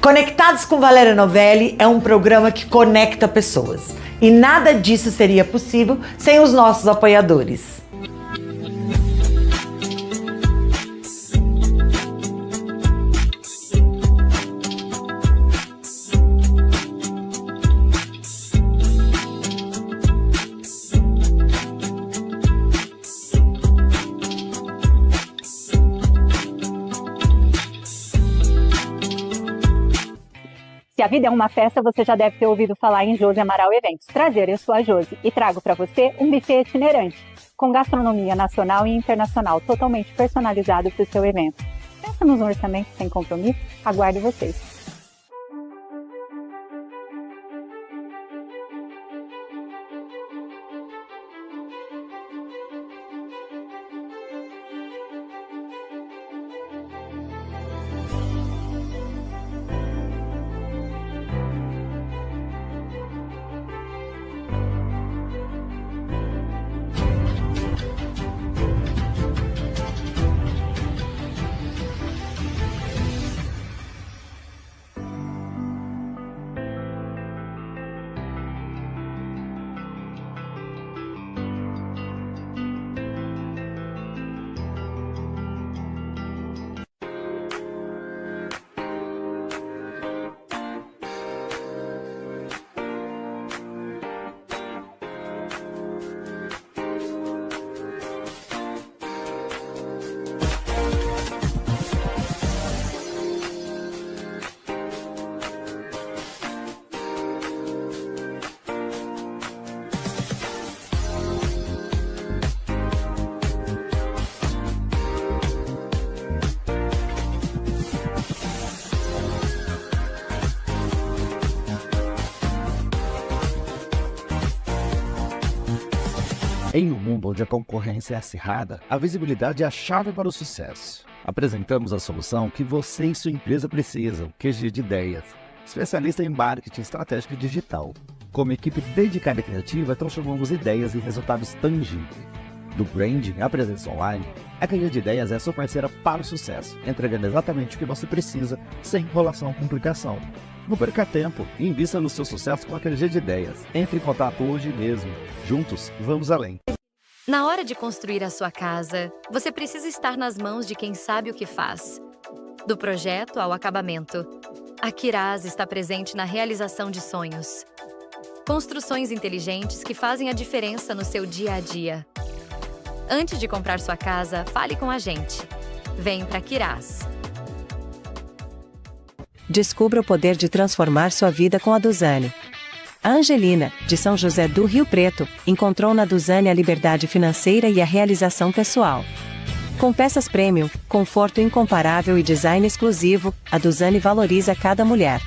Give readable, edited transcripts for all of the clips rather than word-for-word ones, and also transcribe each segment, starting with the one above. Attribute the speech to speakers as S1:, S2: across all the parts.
S1: Conectados com Valéria Novelli é um programa que conecta pessoas. E nada disso seria possível sem os nossos apoiadores.
S2: Se a vida é uma festa, você já deve ter ouvido falar em Josi Amaral Eventos. Prazer, eu sou a Josi e trago para você um buffet itinerante, com gastronomia nacional e internacional, totalmente personalizado para o seu evento. Pensa nos orçamentos sem compromisso? Aguardo vocês.
S3: Em um mundo onde a concorrência é acirrada, a visibilidade é a chave para o sucesso. Apresentamos a solução que você e sua empresa precisam, QG de Ideias, especialista em marketing estratégico e digital. Como equipe dedicada e criativa, transformamos ideias em resultados tangíveis. Do branding à presença online, a QG de Ideias é sua parceira para o sucesso, entregando exatamente o que você precisa, sem enrolação ou complicação. Não perca tempo e invista no seu sucesso com a QG de Ideias. Entre em contato hoje mesmo. Juntos, vamos além.
S4: Na hora de construir a sua casa, você precisa estar nas mãos de quem sabe o que faz. Do projeto ao acabamento, a Quirás está presente na realização de sonhos. Construções inteligentes que fazem a diferença no seu dia a dia. Antes de comprar sua casa, fale com a gente. Vem para Quirás.
S5: Descubra o poder de transformar sua vida com a Duzane. A Angelina, de São José do Rio Preto, encontrou na Duzane a liberdade financeira e a realização pessoal. Com peças premium, conforto incomparável e design exclusivo, a Duzane valoriza cada mulher.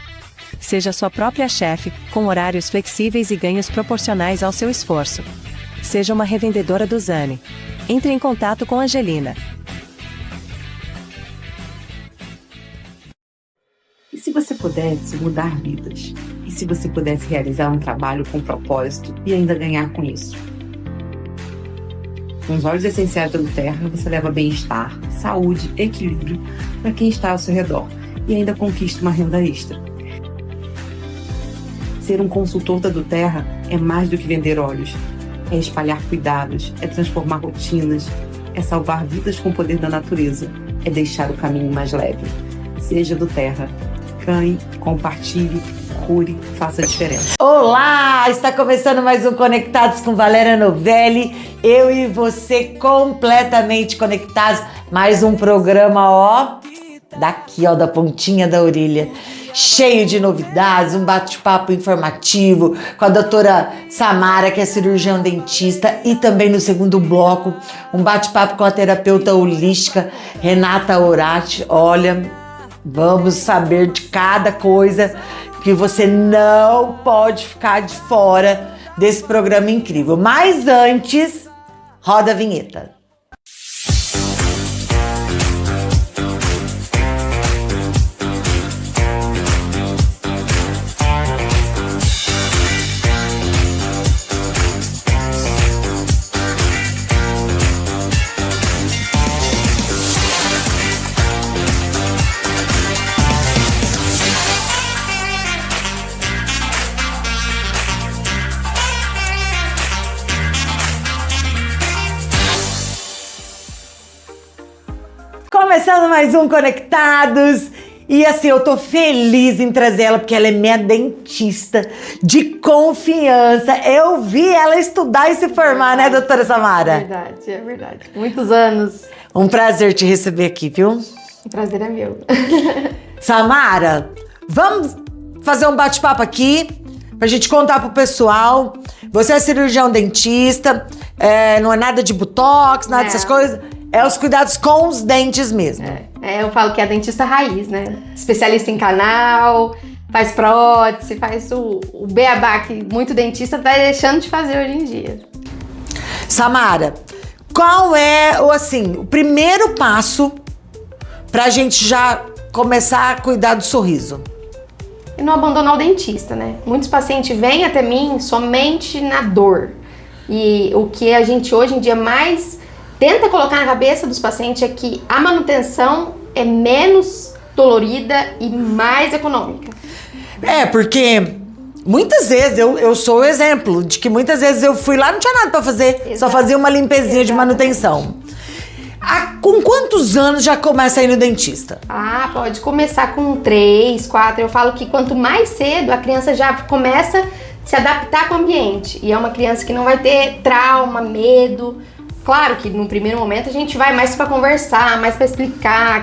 S5: Seja sua própria chefe, com horários flexíveis e ganhos proporcionais ao seu esforço. Seja uma revendedora Duzane. Entre em contato com a Angelina.
S6: E se você pudesse mudar vidas? E se você pudesse realizar um trabalho com propósito e ainda ganhar com isso? Com os óleos essenciais da Duterra, você leva bem-estar, saúde, equilíbrio para quem está ao seu redor e ainda conquista uma renda extra. Ser um consultor da Duterra é mais do que vender óleos. É espalhar cuidados, é transformar rotinas, é salvar vidas com o poder da natureza, é deixar o caminho mais leve. Seja Duterra. Ganhe, compartilhe, cure, faça a diferença.
S1: Olá! Está começando mais um Conectados com Valéria Novelli. Eu e você completamente conectados. Mais um programa, ó, daqui, ó, da pontinha da orelha. Cheio de novidades, um bate-papo informativo com a doutora Samara, que é cirurgião dentista, e também no segundo bloco, um bate-papo com a terapeuta holística Renata Orati. Olha, vamos saber de cada coisa que você não pode ficar de fora desse programa incrível. Mas antes, roda a vinheta. começando mais um Conectados. E assim, eu tô feliz em trazer ela, porque ela é minha dentista de confiança. Eu vi ela estudar e se formar, né, doutora Samara?
S7: É verdade. Muitos anos.
S1: Um prazer te receber aqui, viu?
S7: O prazer é meu.
S1: Samara, vamos fazer um bate-papo aqui pra gente contar pro pessoal. Você é cirurgião dentista, não é nada de botox, nada dessas coisas. É os cuidados com os dentes mesmo.
S7: Eu falo que é a dentista raiz, né? Especialista em canal, faz prótese, faz o beabá que muito dentista tá deixando de fazer hoje em dia.
S1: Samara, qual é o primeiro passo pra gente já começar a cuidar do sorriso?
S7: E não abandonar o dentista, né? Muitos pacientes vêm até mim somente na dor. E o que a gente hoje em dia mais tenta colocar na cabeça dos pacientes é que a manutenção é menos dolorida e mais econômica.
S1: Porque muitas vezes eu sou o exemplo de que muitas vezes eu fui lá, não tinha nada pra fazer, só fazia uma limpezinha de manutenção. Com quantos anos já começa a ir no dentista?
S7: Pode começar com 3, 4. Eu falo que quanto mais cedo a criança já começa a se adaptar com o ambiente. E é uma criança que não vai ter trauma, medo. Claro que no primeiro momento a gente vai mais para conversar, mais para explicar o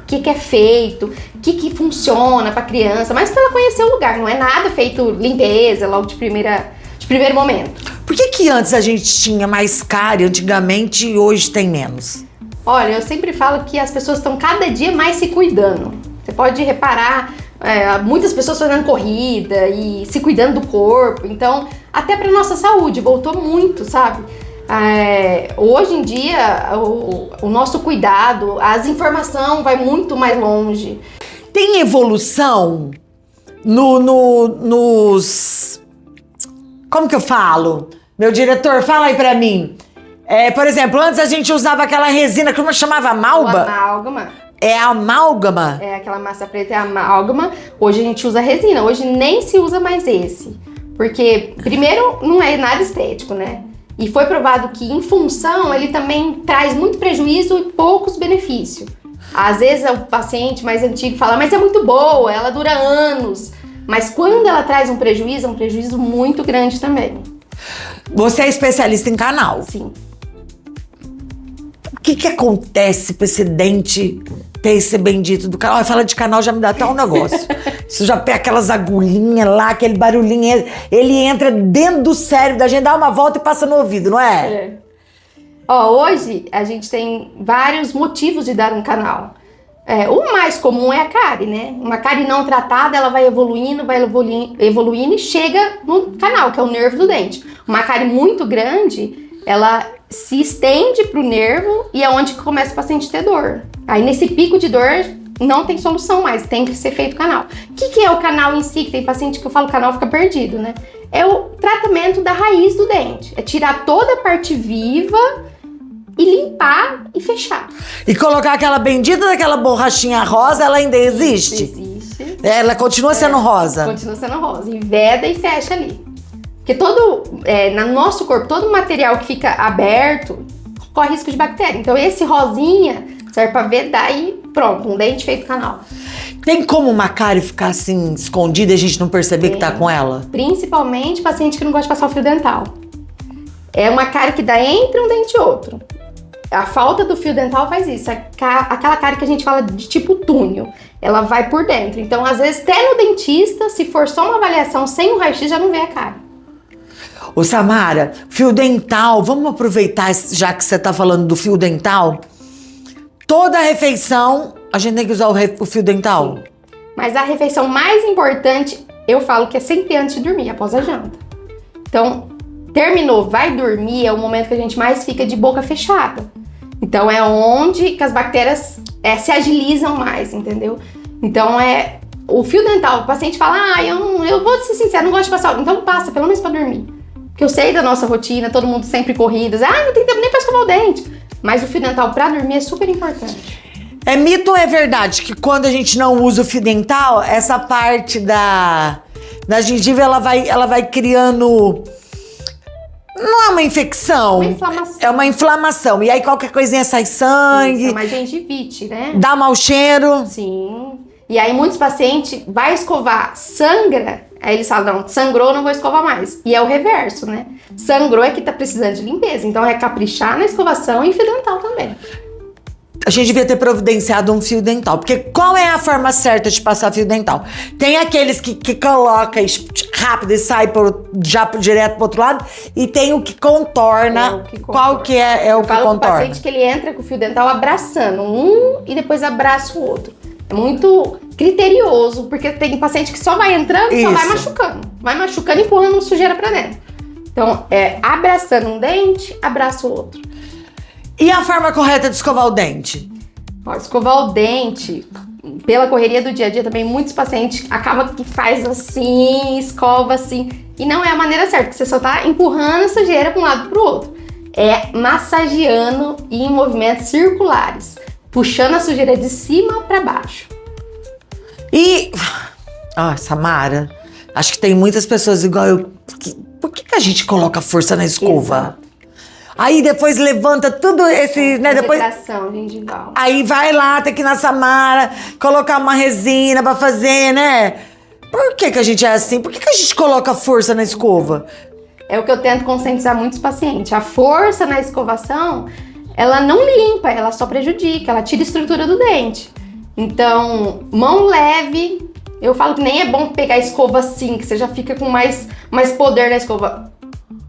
S7: que é feito, o que funciona para a criança, mas para ela conhecer o lugar. Não é nada feito limpeza logo de primeiro momento.
S1: Por que antes a gente tinha mais cárie antigamente e hoje tem menos?
S7: Olha, eu sempre falo que as pessoas estão cada dia mais se cuidando. Você pode reparar, muitas pessoas fazendo corrida e se cuidando do corpo. Então, até para nossa saúde, voltou muito, sabe? Hoje em dia, o nosso cuidado, as informações vai muito mais longe.
S1: Tem evolução nos... Como que eu falo? Meu diretor, fala aí pra mim. Por exemplo, antes a gente usava aquela resina, como chamava? Amálgama?
S7: Amálgama.
S1: É amálgama?
S7: Aquela massa preta é amálgama. Hoje a gente usa resina. Hoje nem se usa mais esse. Porque, primeiro, não é nada estético, né? E foi provado que, em função, ele também traz muito prejuízo e poucos benefícios. Às vezes o paciente mais antigo fala, mas é muito boa, ela dura anos. Mas quando ela traz um prejuízo muito grande também.
S1: Você é especialista em canal?
S7: Sim.
S1: O que acontece pra esse dente ter esse bendito do canal? Fala de canal, já me dá até um negócio. Você já pega aquelas agulhinhas lá, aquele barulhinho, ele entra dentro do cérebro da gente, dá uma volta e passa no ouvido, não é?
S7: Hoje a gente tem vários motivos de dar um canal. O mais comum é a cárie, né? Uma cárie não tratada, ela vai evoluindo e chega no canal, que é o nervo do dente. Uma cárie muito grande, ela se estende pro nervo e é onde começa o paciente a ter dor. Aí nesse pico de dor não tem solução mais, tem que ser feito canal. O que é o canal em si? Que tem paciente que eu falo canal fica perdido, né? É o tratamento da raiz do dente. É tirar toda a parte viva e limpar e fechar.
S1: E colocar aquela bendita daquela borrachinha rosa, ela ainda existe?
S7: Existe.
S1: Ela continua sendo rosa?
S7: Continua sendo rosa. E veda e fecha ali. Porque no nosso corpo, todo material que fica aberto corre risco de bactéria. Então esse rosinha serve pra vedar e pronto, um dente feito canal.
S1: Tem como uma cárie ficar assim, escondida e a gente não perceber que tá com ela?
S7: Principalmente paciente que não gosta de passar o fio dental. É uma cárie que dá entre um dente e outro. A falta do fio dental faz isso. Aquela cárie que a gente fala de tipo túnel. Ela vai por dentro. Então, às vezes, até no dentista, se for só uma avaliação sem o raio-x, já não vê a cárie.
S1: Ô Samara, fio dental, vamos aproveitar, já que você tá falando do fio dental. Toda refeição, a gente tem que usar o fio dental?
S7: Sim. Mas a refeição mais importante, eu falo que é sempre antes de dormir, após a janta. Então, terminou, vai dormir, é o momento que a gente mais fica de boca fechada. Então, é onde que as bactérias se agilizam mais, entendeu? Então, o fio dental, o paciente fala, eu vou ser sincero, não gosto de passar, então passa, pelo menos pra dormir. Porque eu sei da nossa rotina, todo mundo sempre corrido, não tem tempo nem pra escovar o dente. Mas o fio dental pra dormir é super importante.
S1: É mito ou é verdade que quando a gente não usa o fio dental, essa parte da gengiva, ela vai criando Não é uma infecção.
S7: Uma inflamação.
S1: É uma inflamação. E aí qualquer coisinha sai sangue.
S7: Isso, é uma gengivite, né?
S1: Dá mau cheiro.
S7: Sim. E aí muitos pacientes vai escovar, sangra, aí eles falam, não, sangrou, não vou escovar mais. E é o reverso, né? Sangrou é que tá precisando de limpeza. Então é caprichar na escovação e fio dental também.
S1: A gente devia ter providenciado um fio dental. Porque qual é a forma certa de passar fio dental? Tem aqueles que coloca rápido e sai já direto pro outro lado. E tem o que contorna. Qual que é o que
S7: contorna? O
S1: contorna?
S7: paciente que ele entra com o fio dental abraçando um e depois abraça o outro. É muito criterioso, porque tem paciente que só vai entrando e só vai machucando. Vai machucando e empurrando sujeira pra dentro. Então, é abraçando um dente, abraça o outro.
S1: E a forma correta de escovar o dente?
S7: Ó, escovar o dente, pela correria do dia a dia também, muitos pacientes acabam que faz assim, escova assim. E não é a maneira certa, porque você só tá empurrando a sujeira pra um lado pro outro. É massageando e em movimentos circulares. Puxando a sujeira de cima para baixo.
S1: E... Samara, acho que tem muitas pessoas igual eu. Por que a gente coloca força na escova?
S7: Exato.
S1: Aí depois levanta tudo esse... né, depois
S7: gengival.
S1: Aí vai lá, tem que ir na Samara, colocar uma resina pra fazer, né? Por que a gente é assim? Por que a gente coloca força na escova?
S7: É o que eu tento conscientizar muitos pacientes. A força na escovação... ela não limpa, ela só prejudica, ela tira a estrutura do dente. Então, mão leve, eu falo que nem é bom pegar a escova assim, que você já fica com mais poder na escova.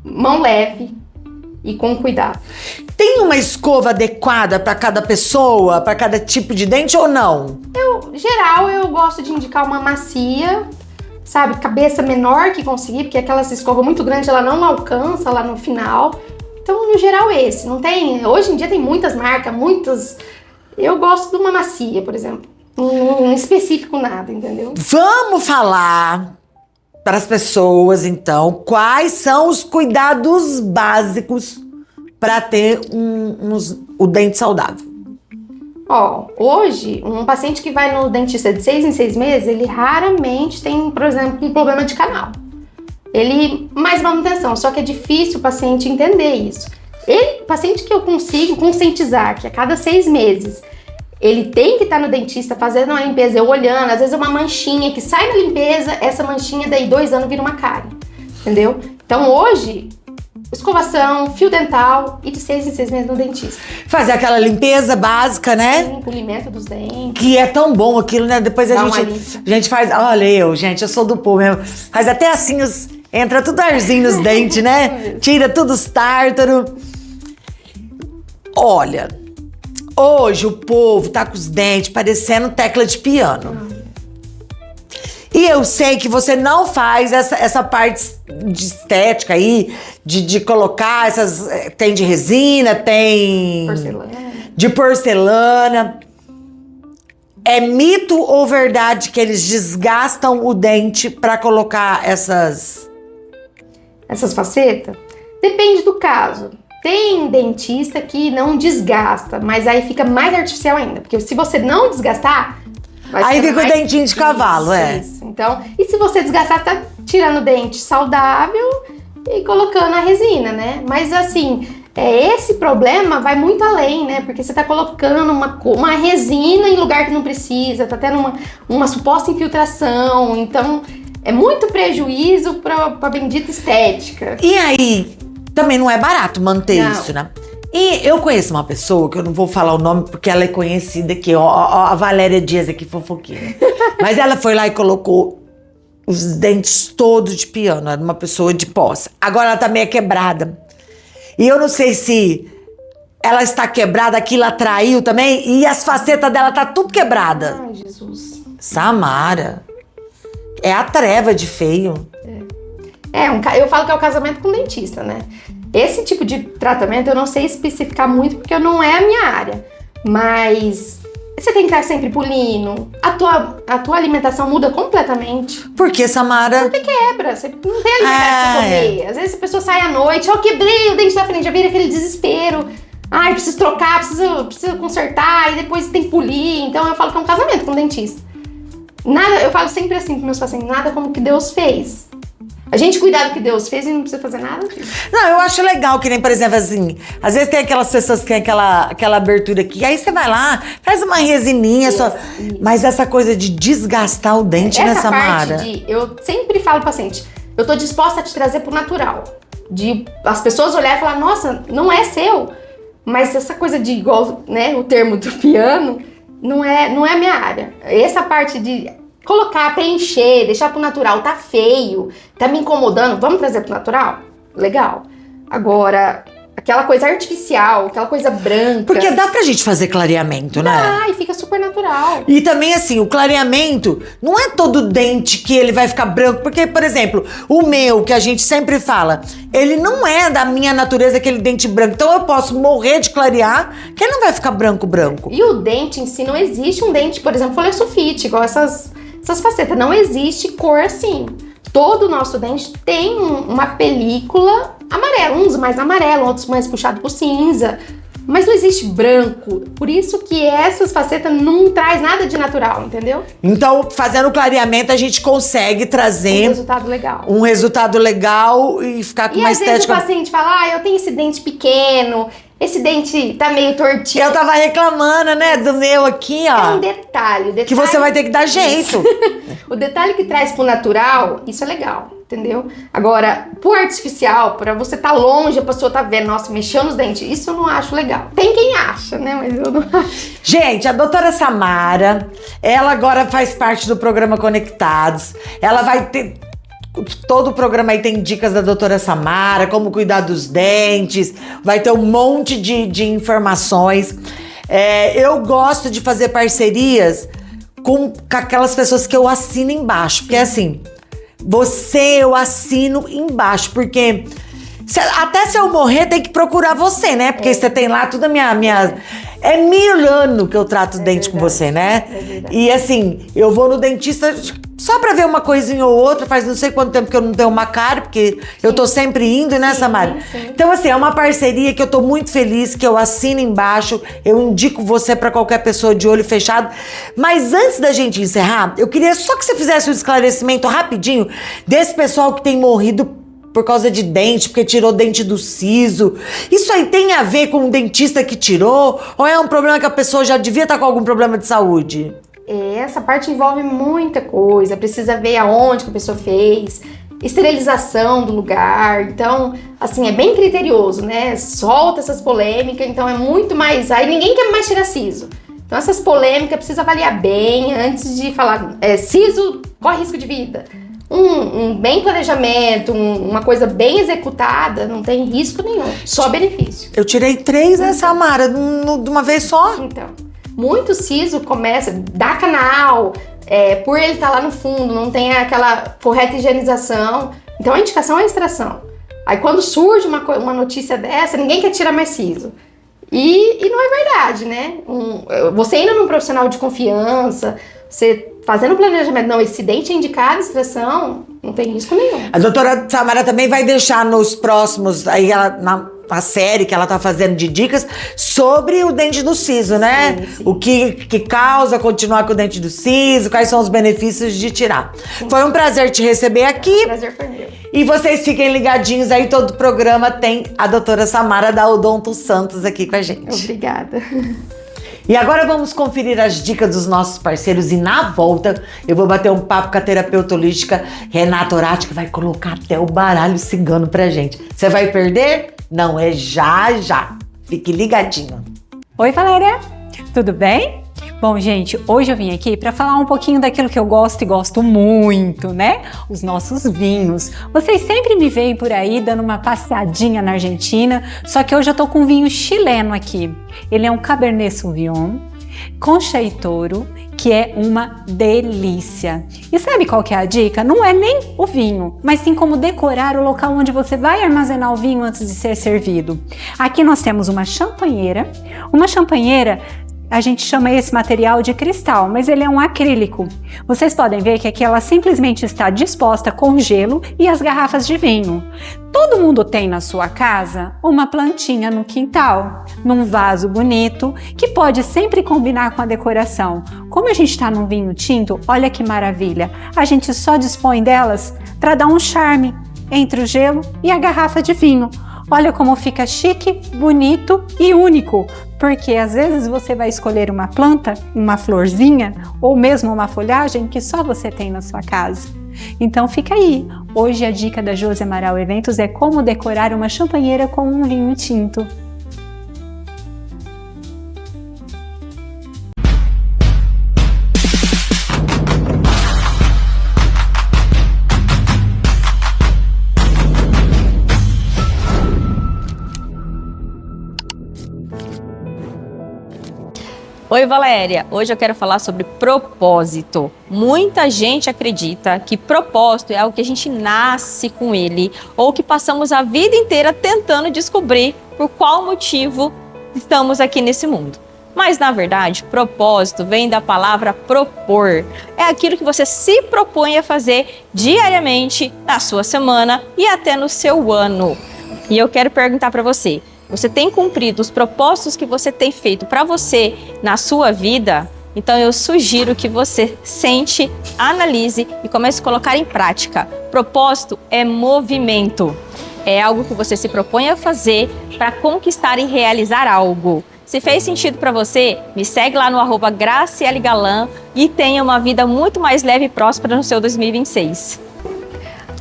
S7: Mão leve e com cuidado.
S1: Tem uma escova adequada para cada pessoa, para cada tipo de dente ou não?
S7: Geral, eu gosto de indicar uma macia, sabe, cabeça menor que conseguir, porque aquela escova muito grande, ela não alcança lá no final. Então, no geral, esse. Não tem... Hoje em dia tem muitas marcas, muitas... Eu gosto de uma macia, por exemplo. Não específico nada, entendeu?
S1: Vamos falar para as pessoas, então, quais são os cuidados básicos para ter o dente saudável.
S7: Ó, hoje, um paciente que vai no dentista de 6 em 6 meses, ele raramente tem, por exemplo, um problema de canal. Ele, mais manutenção, só que é difícil o paciente entender isso. O paciente que eu consigo conscientizar que a cada 6 meses ele tem que estar no dentista fazendo uma limpeza, eu olhando, às vezes é uma manchinha que sai da limpeza, essa manchinha daí 2 anos vira uma cárie, entendeu? Então hoje, escovação, fio dental e de 6 em 6 meses no dentista.
S1: Fazer aquela limpeza básica, né?
S7: Sim, polimento dos dentes.
S1: Que é tão bom aquilo, né? Depois a gente faz... Olha eu sou do povo mesmo. Faz até assim entra tudo arzinho nos dentes, né? Tira tudo os tártaros. Olha, hoje o povo tá com os dentes parecendo tecla de piano. E eu sei que você não faz essa parte de estética aí, de colocar essas... Tem de resina, tem... De porcelana. É mito ou verdade que eles desgastam o dente pra colocar essas
S7: facetas? Depende do caso. Tem dentista que não desgasta, mas aí fica mais artificial ainda. Porque se você não desgastar...
S1: Aí fica o dentinho de cavalo,
S7: isso. Então, e se você desgastar, tá tirando o dente saudável e colocando a resina, né? Mas assim, esse problema vai muito além, né? Porque você tá colocando uma resina em lugar que não precisa, tá tendo uma suposta infiltração. Então, é muito prejuízo pra bendita estética.
S1: E aí, também não é barato manter isso, né? E eu conheço uma pessoa, que eu não vou falar o nome porque ela é conhecida aqui, ó, a Valéria Dias aqui, fofoquinha. Mas ela foi lá e colocou os dentes todos de piano, era uma pessoa de posse. Agora ela tá meio quebrada. E eu não sei se ela está quebrada, aquilo atraiu também, e as facetas dela tá tudo quebrada.
S7: Ai, Jesus.
S1: Samara, é a treva de feio.
S7: Eu falo que é o casamento com o dentista, né? Esse tipo de tratamento eu não sei especificar muito porque não é a minha área. Mas você tem que estar sempre pulindo. A tua alimentação muda completamente.
S1: Por que, Samara?
S7: Porque quebra. Você não tem alimentação pra comer. Às vezes a pessoa sai à noite, quebrei o dente da frente, já vira aquele desespero. Ai, preciso trocar, preciso consertar, e depois tem que polir. Então eu falo que é um casamento com o dentista. Eu falo sempre assim pros meus pacientes, nada como que Deus fez. A gente cuidar do que Deus fez e não precisa fazer nada disso.
S1: Não, eu acho legal que nem, por exemplo, assim, às vezes tem aquelas pessoas que tem aquela abertura aqui, aí você vai lá, faz uma resininha só. Mas essa coisa de desgastar o dente, né, Samara?
S7: Eu sempre falo pro paciente, eu tô disposta a te trazer pro natural. De as pessoas olharem e falar, nossa, não é seu. Mas essa coisa de igual, né, o termo do piano, não é a minha área. Essa parte de colocar, preencher, deixar pro natural, tá feio, tá me incomodando, vamos trazer pro natural? Legal. Agora, aquela coisa artificial, aquela coisa branca...
S1: Porque dá pra gente fazer clareamento, né?
S7: Dá, e fica super natural.
S1: E também, assim, o clareamento, não é todo dente que ele vai ficar branco. Porque, por exemplo, o meu, que a gente sempre fala, ele não é da minha natureza aquele dente branco. Então eu posso morrer de clarear, que ele não vai ficar branco.
S7: E o dente em si, não existe um dente, por exemplo, folha sulfite, igual essas facetas. Não existe cor assim. Todo o nosso dente tem uma película amarela, uns mais amarelo, outros mais puxado pro cinza, mas não existe branco. Por isso que essas facetas não traz nada de natural, entendeu?
S1: Então, fazendo o clareamento, a gente consegue trazer
S7: um resultado legal
S1: e ficar com
S7: uma estética. E às vezes o paciente fala, eu tenho esse dente pequeno, esse dente tá meio tortinho.
S1: Eu tava reclamando, né, do meu aqui, ó.
S7: É um detalhe.
S1: Que você vai ter que dar jeito.
S7: O detalhe que traz pro natural, isso é legal, entendeu? Agora, pro artificial, pra você tá longe, a pessoa tá vendo, nossa, mexeu nos dentes, isso eu não acho legal. Tem quem acha, né, mas eu não acho.
S1: Gente, a doutora Samara, ela agora faz parte do programa Conectados. Ela vai ter... Todo o programa aí tem dicas da doutora Samara, como cuidar dos dentes, vai ter um monte de informações. Eu gosto de fazer parcerias com aquelas pessoas que eu assino embaixo, porque assim, eu assino embaixo, porque até se eu morrer tem que procurar você, né? Porque você tem lá tudo a minha... É 1000 anos que eu trato dente com você, né? E assim, eu vou no dentista... Só pra ver uma coisinha ou outra, faz não sei quanto tempo que eu não tenho uma cárie, porque eu tô sempre indo, né, Samara?
S7: Sim.
S1: Então, assim, é uma parceria que eu tô muito feliz, que eu assino embaixo, eu indico você pra qualquer pessoa de olho fechado. Mas antes da gente encerrar, eu queria só que você fizesse um esclarecimento rapidinho desse pessoal que tem morrido por causa de dente, porque tirou dente do siso. Isso aí tem a ver com o dentista que tirou? Ou é um problema que a pessoa já devia estar com algum problema de saúde?
S7: Essa parte envolve muita coisa, precisa ver aonde que a pessoa fez, esterilização do lugar, então, assim, é bem criterioso, né? Solta essas polêmicas, então é muito mais... Aí ninguém quer mais tirar siso. Então essas polêmicas precisa avaliar bem antes de falar, siso corre risco de vida. Um bem planejamento, uma coisa bem executada, não tem risco nenhum, só benefício.
S1: Eu tirei 3, né, Samara, de uma vez só?
S7: Então... Muito siso começa, dá canal, por ele estar lá no fundo, não tem aquela correta higienização. Então a indicação é a extração. Aí quando surge uma notícia dessa, ninguém quer tirar mais siso. E não é verdade, né? Você indo num profissional de confiança, você fazendo planejamento, não, esse dente é indicado, extração, não tem risco nenhum.
S1: A doutora Samara também vai deixar nos próximos, aí ela... a série que ela tá fazendo de dicas sobre o dente do siso, né?
S7: Sim.
S1: O que causa continuar com o dente do siso, quais são os benefícios de tirar. Sim. Foi um prazer te receber aqui.
S7: Prazer foi meu.
S1: E vocês fiquem ligadinhos aí, todo o programa tem a doutora Samara da Odonto Santos aqui com a gente.
S7: Obrigada.
S1: E agora vamos conferir as dicas dos nossos parceiros e na volta eu vou bater um papo com a terapeuta holística Renata Orati, que vai colocar até o baralho cigano pra gente. Você vai perder? Não, é já. Fique ligadinho.
S2: Oi, Valéria. Tudo bem? Bom, gente, hoje eu vim aqui para falar um pouquinho daquilo que eu gosto e gosto muito, né? Os nossos vinhos. Vocês sempre me veem por aí dando uma passeadinha na Argentina, só que hoje eu tô com um vinho chileno aqui. Ele é um Cabernet Sauvignon Concha y Toro, que é uma delícia. E sabe qual que é a dica? Não é nem o vinho, mas sim como decorar o local onde você vai armazenar o vinho antes de ser servido. Aqui nós temos uma champanheira. Uma champanheira, a gente chama esse material de cristal, mas ele é um acrílico. Vocês podem ver que aqui ela simplesmente está disposta com gelo e as garrafas de vinho. Todo mundo tem na sua casa uma plantinha no quintal, num vaso bonito, que pode sempre combinar com a decoração. Como a gente está num vinho tinto, olha que maravilha, a gente só dispõe delas para dar um charme entre o gelo e a garrafa de vinho. Olha como fica chique, bonito e único, porque às vezes você vai escolher uma planta, uma florzinha ou mesmo uma folhagem que só você tem na sua casa. Então fica aí, hoje a dica da Josi Amaral Eventos é como decorar uma champanheira com um vinho tinto.
S8: Oi, Valéria! Hoje eu quero falar sobre propósito. Muita gente acredita que propósito é algo que a gente nasce com ele ou que passamos a vida inteira tentando descobrir por qual motivo estamos aqui nesse mundo. Mas, na verdade, propósito vem da palavra propor. É aquilo que você se propõe a fazer diariamente, na sua semana e até no seu ano. E eu quero perguntar para você, você tem cumprido os propósitos que você tem feito para você na sua vida? Então eu sugiro que você sente, analise e comece a colocar em prática. Propósito é movimento. É algo que você se propõe a fazer para conquistar e realizar algo. Se fez sentido para você, me segue lá no @GracieleGalan e tenha uma vida muito mais leve e próspera no seu 2026.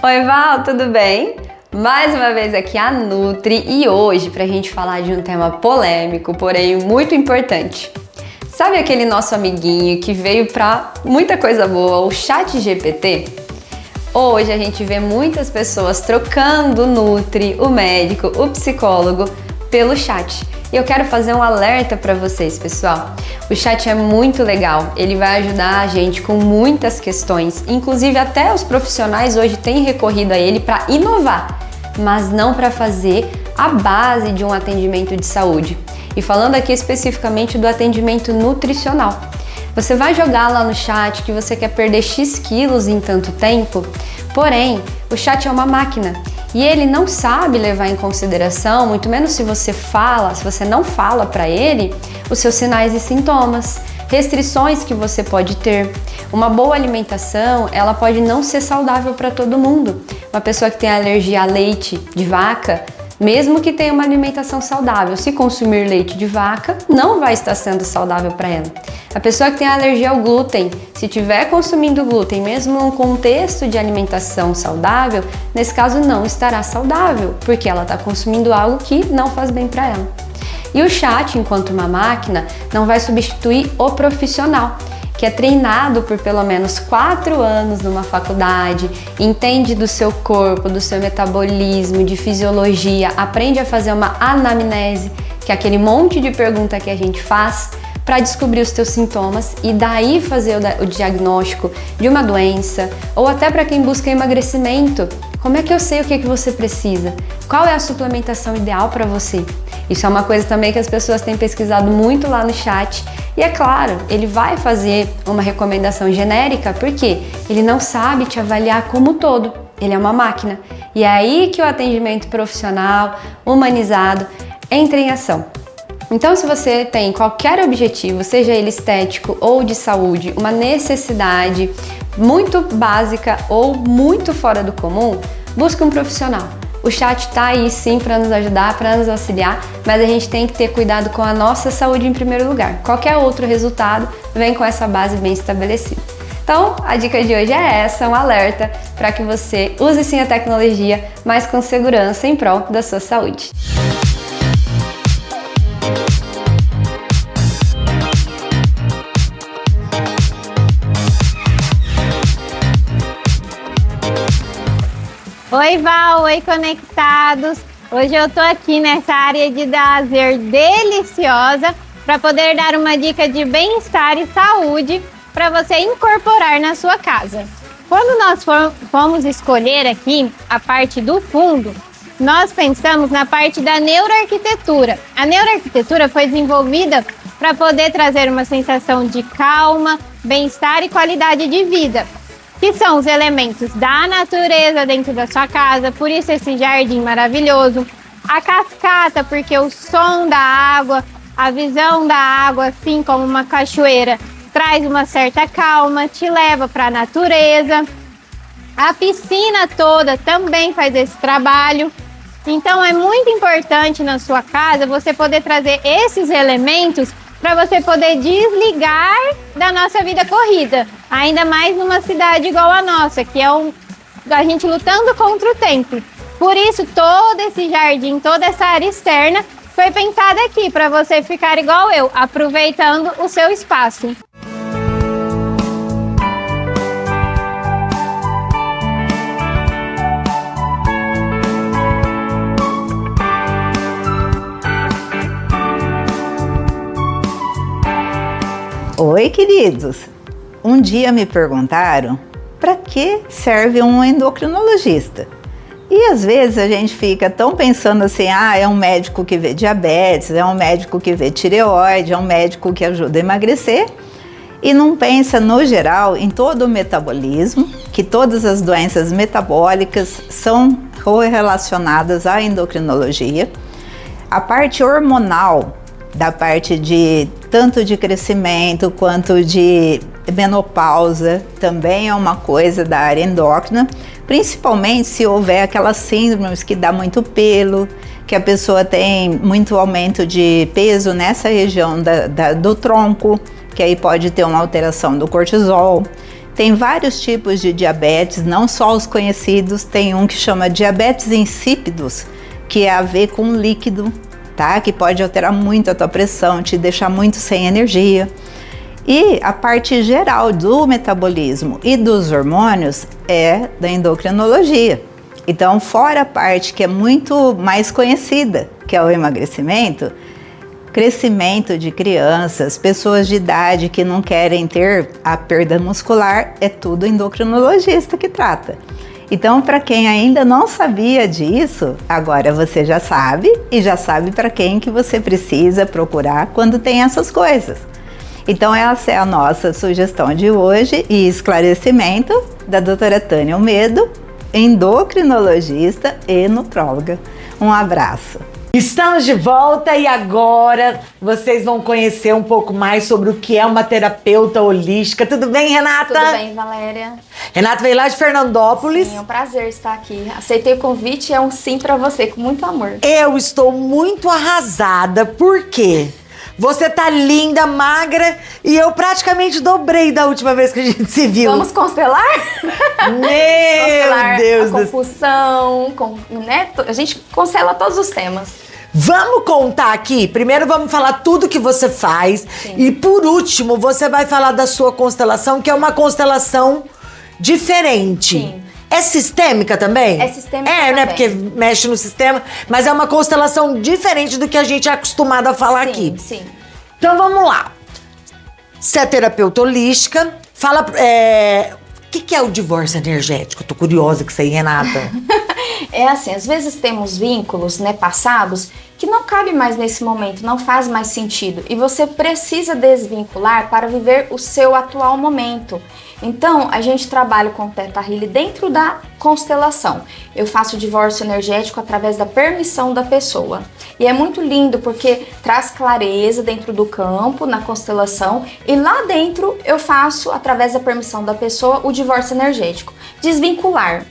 S9: Oi, Val, tudo bem? Mais uma vez aqui a Nutri e hoje pra gente falar de um tema polêmico, porém muito importante. Sabe aquele nosso amiguinho que veio pra muita coisa boa, o ChatGPT? Hoje a gente vê muitas pessoas trocando o Nutri, o médico, o psicólogo pelo chat. E eu quero fazer um alerta para vocês, pessoal. O chat é muito legal, ele vai ajudar a gente com muitas questões, inclusive até os profissionais hoje têm recorrido a ele para inovar, mas não para fazer a base de um atendimento de saúde. E falando aqui especificamente do atendimento nutricional. Você vai jogar lá no chat que você quer perder X quilos em tanto tempo, porém, o chat é uma máquina. E ele não sabe levar em consideração, muito menos se você não fala para ele, os seus sinais e sintomas, restrições que você pode ter. Uma boa alimentação, ela pode não ser saudável para todo mundo. Uma pessoa que tem alergia a leite de vaca, mesmo que tenha uma alimentação saudável, se consumir leite de vaca, não vai estar sendo saudável para ela. A pessoa que tem alergia ao glúten, se estiver consumindo glúten, mesmo num contexto de alimentação saudável, nesse caso não estará saudável, porque ela está consumindo algo que não faz bem para ela. E o chat, enquanto uma máquina, não vai substituir o profissional, que é treinado por pelo menos 4 anos numa faculdade, entende do seu corpo, do seu metabolismo, de fisiologia, aprende a fazer uma anamnese, que é aquele monte de pergunta que a gente faz para descobrir os teus sintomas e daí fazer o diagnóstico de uma doença, ou até para quem busca emagrecimento. Como é que eu sei o que você precisa? Qual é a suplementação ideal para você? Isso é uma coisa também que as pessoas têm pesquisado muito lá no chat. E é claro, ele vai fazer uma recomendação genérica porque ele não sabe te avaliar como todo. Ele é uma máquina. E é aí que o atendimento profissional, humanizado, entra em ação. Então, se você tem qualquer objetivo, seja ele estético ou de saúde, uma necessidade muito básica ou muito fora do comum, busque um profissional. O chat tá aí sim para nos ajudar, para nos auxiliar, mas a gente tem que ter cuidado com a nossa saúde em primeiro lugar. Qualquer outro resultado vem com essa base bem estabelecida. Então, a dica de hoje é essa, um alerta para que você use sim a tecnologia, mas com segurança em prol da sua saúde.
S10: Oi, Val, oi, conectados! Hoje eu tô aqui nessa área de lazer deliciosa para poder dar uma dica de bem-estar e saúde para você incorporar na sua casa. Quando nós fomos escolher aqui a parte do fundo, nós pensamos na parte da neuroarquitetura. A neuroarquitetura foi desenvolvida para poder trazer uma sensação de calma, bem-estar e qualidade de vida, que são os elementos da natureza dentro da sua casa, por isso esse jardim maravilhoso, a cascata, porque o som da água, a visão da água, assim como uma cachoeira, traz uma certa calma, te leva para a natureza, A piscina toda também faz esse trabalho. Então é muito importante na sua casa você poder trazer esses elementos para você poder desligar da nossa vida corrida. Ainda mais numa cidade igual a nossa, que é a gente lutando contra o tempo. Por isso, todo esse jardim, toda essa área externa foi pensada aqui para você ficar igual eu, aproveitando o seu espaço.
S11: Oi, queridos! Um dia me perguntaram para que serve um endocrinologista. E às vezes a gente fica tão pensando assim, é um médico que vê diabetes, é um médico que vê tireoide, é um médico que ajuda a emagrecer, e não pensa no geral em todo o metabolismo, que todas as doenças metabólicas são correlacionadas à endocrinologia. A parte hormonal, da parte de tanto de crescimento quanto de menopausa, também é uma coisa da área endócrina, principalmente se houver aquelas síndromes que dá muito pelo, que a pessoa tem muito aumento de peso nessa região do tronco, que aí pode ter uma alteração do cortisol. Tem vários tipos de diabetes, não só os conhecidos, tem um que chama diabetes insípidos, que é a ver com líquido, tá? Que pode alterar muito a tua pressão, te deixar muito sem energia. E a parte geral do metabolismo e dos hormônios é da endocrinologia. Então, fora a parte que é muito mais conhecida, que é o emagrecimento, crescimento de crianças, pessoas de idade que não querem ter a perda muscular, é tudo endocrinologista que trata. Então, para quem ainda não sabia disso, agora você já sabe e já sabe para quem que você precisa procurar quando tem essas coisas. Então, essa é a nossa sugestão de hoje e esclarecimento da doutora Tânia Almedo, endocrinologista e nutróloga. Um abraço.
S1: Estamos de volta e agora vocês vão conhecer um pouco mais sobre o que é uma terapeuta holística. Tudo bem, Renata?
S12: Tudo bem, Valéria.
S1: Renata veio lá de Fernandópolis.
S12: Sim, é um prazer estar aqui. Aceitei o convite e é um sim pra você, com muito amor.
S1: Eu estou muito arrasada, por quê? Você tá linda, magra e eu praticamente dobrei da última vez que a gente se viu.
S12: Vamos constelar?
S1: Meu Deus
S12: do céu. Compulsão, né? A gente constela todos os temas.
S1: Vamos contar aqui? Primeiro vamos falar tudo que você faz. Sim. E por último, você vai falar da sua constelação, que é uma constelação diferente. Sim. É sistêmica também?
S12: É sistêmica também.
S1: É, né? Porque mexe no sistema. Mas é uma constelação diferente do que a gente é acostumado a falar aqui.
S12: Sim.
S1: Então vamos lá. Você é terapeuta holística. Fala... O que é o divórcio energético? Eu tô curiosa com isso aí, Renata.
S12: É assim, às vezes temos vínculos, né, passados, que não cabe mais nesse momento, não faz mais sentido. E você precisa desvincular para viver o seu atual momento. Então, a gente trabalha com o Theta Healing dentro da constelação. Eu faço o divórcio energético através da permissão da pessoa. E é muito lindo porque traz clareza dentro do campo, na constelação. E lá dentro eu faço, através da permissão da pessoa, o divórcio energético. Desvincular.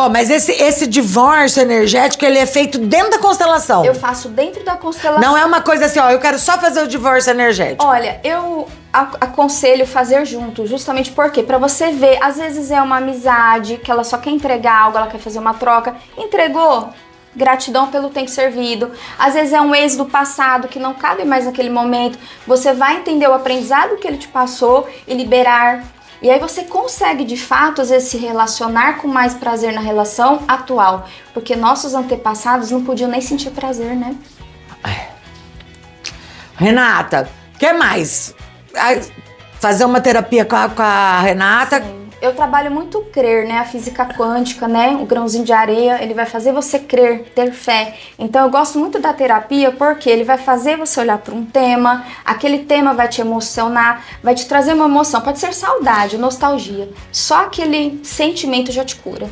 S1: Mas esse divórcio energético, ele é feito dentro da constelação?
S12: Eu faço dentro da constelação.
S1: Não é uma coisa assim, eu quero só fazer o divórcio energético.
S12: Olha, eu aconselho fazer junto, justamente porque para você ver, às vezes é uma amizade, que ela só quer entregar algo, ela quer fazer uma troca. Entregou? Gratidão pelo tempo servido. Às vezes é um ex do passado que não cabe mais naquele momento. Você vai entender o aprendizado que ele te passou e liberar. E aí você consegue, de fato, às vezes se relacionar com mais prazer na relação atual. Porque nossos antepassados não podiam nem sentir prazer, né?
S1: Renata, quer mais? Fazer uma terapia com a Renata?
S12: Sim. Eu trabalho muito o crer, né? A física quântica, né? O grãozinho de areia, ele vai fazer você crer, ter fé. Então eu gosto muito da terapia porque ele vai fazer você olhar para um tema, aquele tema vai te emocionar, vai te trazer uma emoção. Pode ser saudade, nostalgia. Só aquele sentimento já te cura.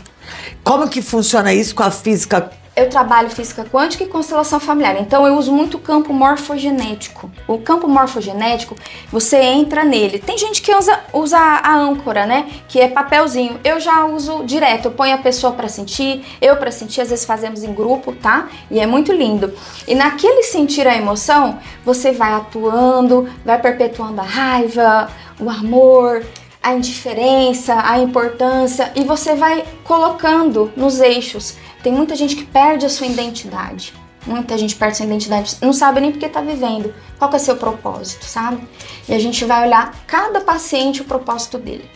S1: Como que funciona isso com a física
S12: eu trabalho física quântica e constelação familiar, então eu uso muito o campo morfogenético. O campo morfogenético, você entra nele. Tem gente que usa a âncora, né? Que é papelzinho. Eu já uso direto, eu ponho a pessoa para sentir, eu para sentir, às vezes fazemos em grupo, tá? E é muito lindo. E naquele sentir a emoção, você vai atuando, vai perpetuando a raiva, o amor, a indiferença, a importância, e você vai colocando nos eixos. Tem muita gente que perde a sua identidade. Muita gente perde a sua identidade, não sabe nem porque está vivendo. Qual que é o seu propósito, sabe? E a gente vai olhar cada paciente o propósito dele.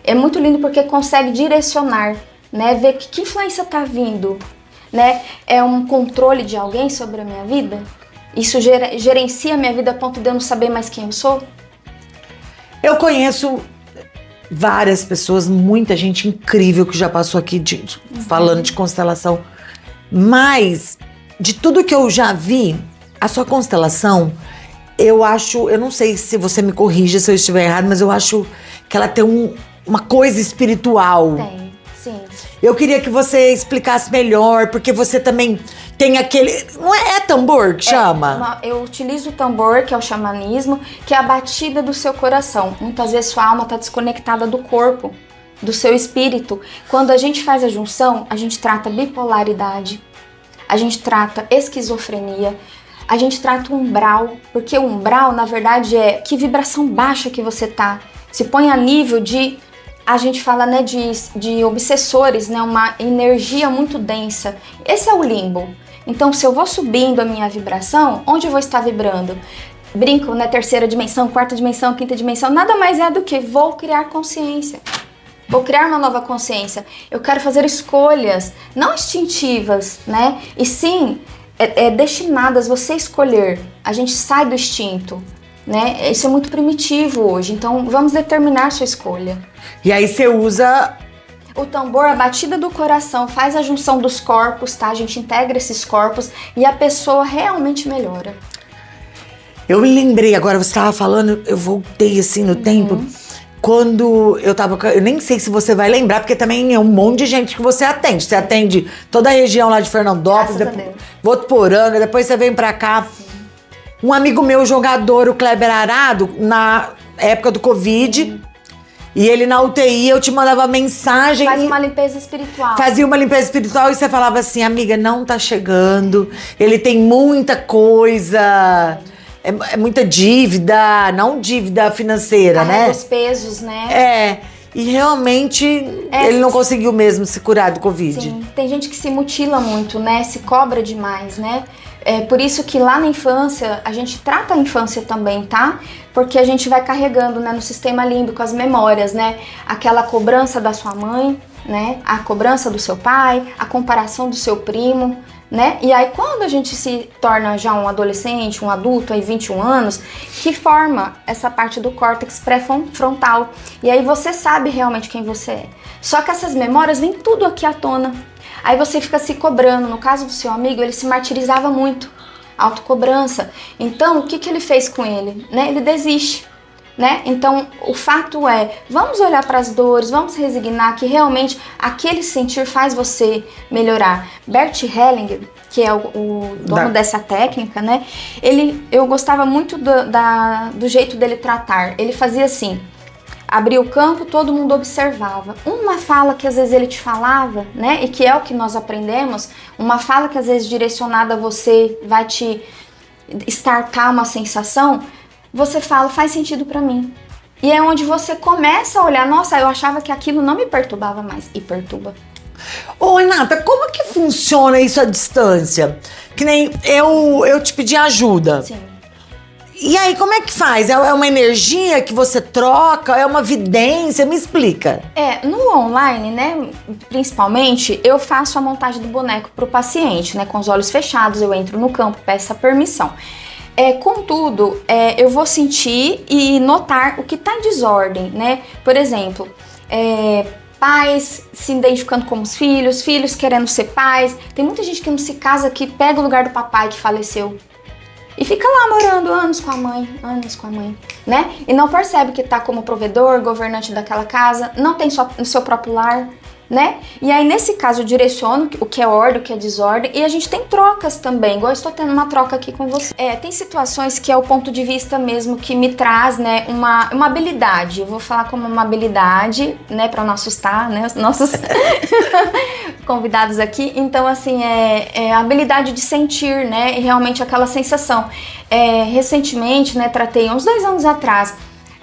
S12: É muito lindo porque consegue direcionar, né? Ver que influência está vindo, né? É um controle de alguém sobre a minha vida? Isso gerencia a minha vida a ponto de eu não saber mais quem eu sou?
S1: Eu conheço várias pessoas, muita gente incrível que já passou aqui falando de constelação. Mas, de tudo que eu já vi, a sua constelação, eu não sei se você me corrija se eu estiver errado, mas eu acho que ela tem uma coisa espiritual.
S12: Tem, sim.
S1: Eu queria que você explicasse melhor, porque você também tem aquele... Não é tambor que chama?
S12: Eu utilizo o tambor, que é o xamanismo, que é a batida do seu coração. Muitas vezes sua alma está desconectada do corpo, do seu espírito. Quando a gente faz a junção, a gente trata bipolaridade, a gente trata esquizofrenia, a gente trata o umbral, porque o umbral, na verdade, é que vibração baixa que você tá. Se põe a nível de... A gente fala, né, de obsessores, né, uma energia muito densa. Esse é o limbo. Então, se eu vou subindo a minha vibração, onde eu vou estar vibrando? Brinco, né, terceira dimensão, quarta dimensão, quinta dimensão, nada mais é do que vou criar consciência. Vou criar uma nova consciência. Eu quero fazer escolhas, não instintivas, né, e sim destinadas você escolher. A gente sai do instinto, né, isso é muito primitivo hoje, então vamos determinar sua escolha.
S1: E aí você usa...
S12: O tambor, a batida do coração, faz a junção dos corpos, tá? A gente integra esses corpos e a pessoa realmente melhora.
S1: Eu me lembrei, agora você estava falando, eu voltei assim no tempo, quando eu tava... Eu nem sei se você vai lembrar, porque também é um monte de gente que você atende. Você atende toda a região lá de Fernandópolis, Votuporanga, depois você vem pra cá. Sim. Um amigo meu, jogador, o Kleber Arado, na época do Covid... E ele na UTI, eu te mandava mensagem.
S12: Faz uma limpeza espiritual.
S1: Fazia uma limpeza espiritual e você falava assim, amiga, não tá chegando. Ele tem muita coisa, é muita dívida, não dívida financeira, né?
S12: Os pesos, né?
S1: É, e realmente ele não conseguiu mesmo se curar do Covid.
S12: Sim, tem gente que se mutila muito, né? Se cobra demais, né? É por isso que lá na infância, a gente trata a infância também, tá? Porque a gente vai carregando, né, no sistema límbico as memórias, né? Aquela cobrança da sua mãe, né? A cobrança do seu pai, a comparação do seu primo, né? E aí quando a gente se torna já um adolescente, um adulto, aí 21 anos, que forma essa parte do córtex pré-frontal. E aí você sabe realmente quem você é. Só que essas memórias vêm tudo aqui à tona. Aí você fica se cobrando. No caso do seu amigo, ele se martirizava muito. Autocobrança. Então, o que ele fez com ele? Né? Ele desiste. Né? Então, o fato é, vamos olhar para as dores, vamos resignar que realmente aquele sentir faz você melhorar. Bert Hellinger, que é o dono dessa técnica, né? Eu gostava muito do jeito dele tratar. Ele fazia assim... Abria o campo, todo mundo observava. Uma fala que às vezes ele te falava, né? E que é o que nós aprendemos, uma fala que às vezes direcionada a você vai te startar uma sensação, você fala, faz sentido pra mim. E é onde você começa a olhar, nossa, eu achava que aquilo não me perturbava mais, e perturba.
S1: Ô, Renata, como que funciona isso à distância? Que nem eu te pedi ajuda.
S12: Sim.
S1: E aí, como é que faz? É uma energia que você troca? É uma vidência? Me explica.
S12: No online, né, principalmente, eu faço a montagem do boneco pro paciente, né, com os olhos fechados, eu entro no campo, peço a permissão. Contudo, eu vou sentir e notar o que tá em desordem, né? Por exemplo, pais se identificando como os filhos querendo ser pais. Tem muita gente que não se casa que pega o lugar do papai que faleceu. E fica lá morando anos com a mãe, né? E não percebe que tá como provedor, governante daquela casa, não tem o seu próprio lar, né? E aí, nesse caso, eu direciono o que é ordem, o que é desordem, e a gente tem trocas também, igual eu estou tendo uma troca aqui com você. Tem situações que é o ponto de vista mesmo que me traz, né, uma habilidade. Eu vou falar como uma habilidade, né, para não assustar, né, os nossos convidados aqui. Então, assim, é a habilidade de sentir, né, e realmente aquela sensação. Recentemente, né, tratei, uns 2 anos atrás,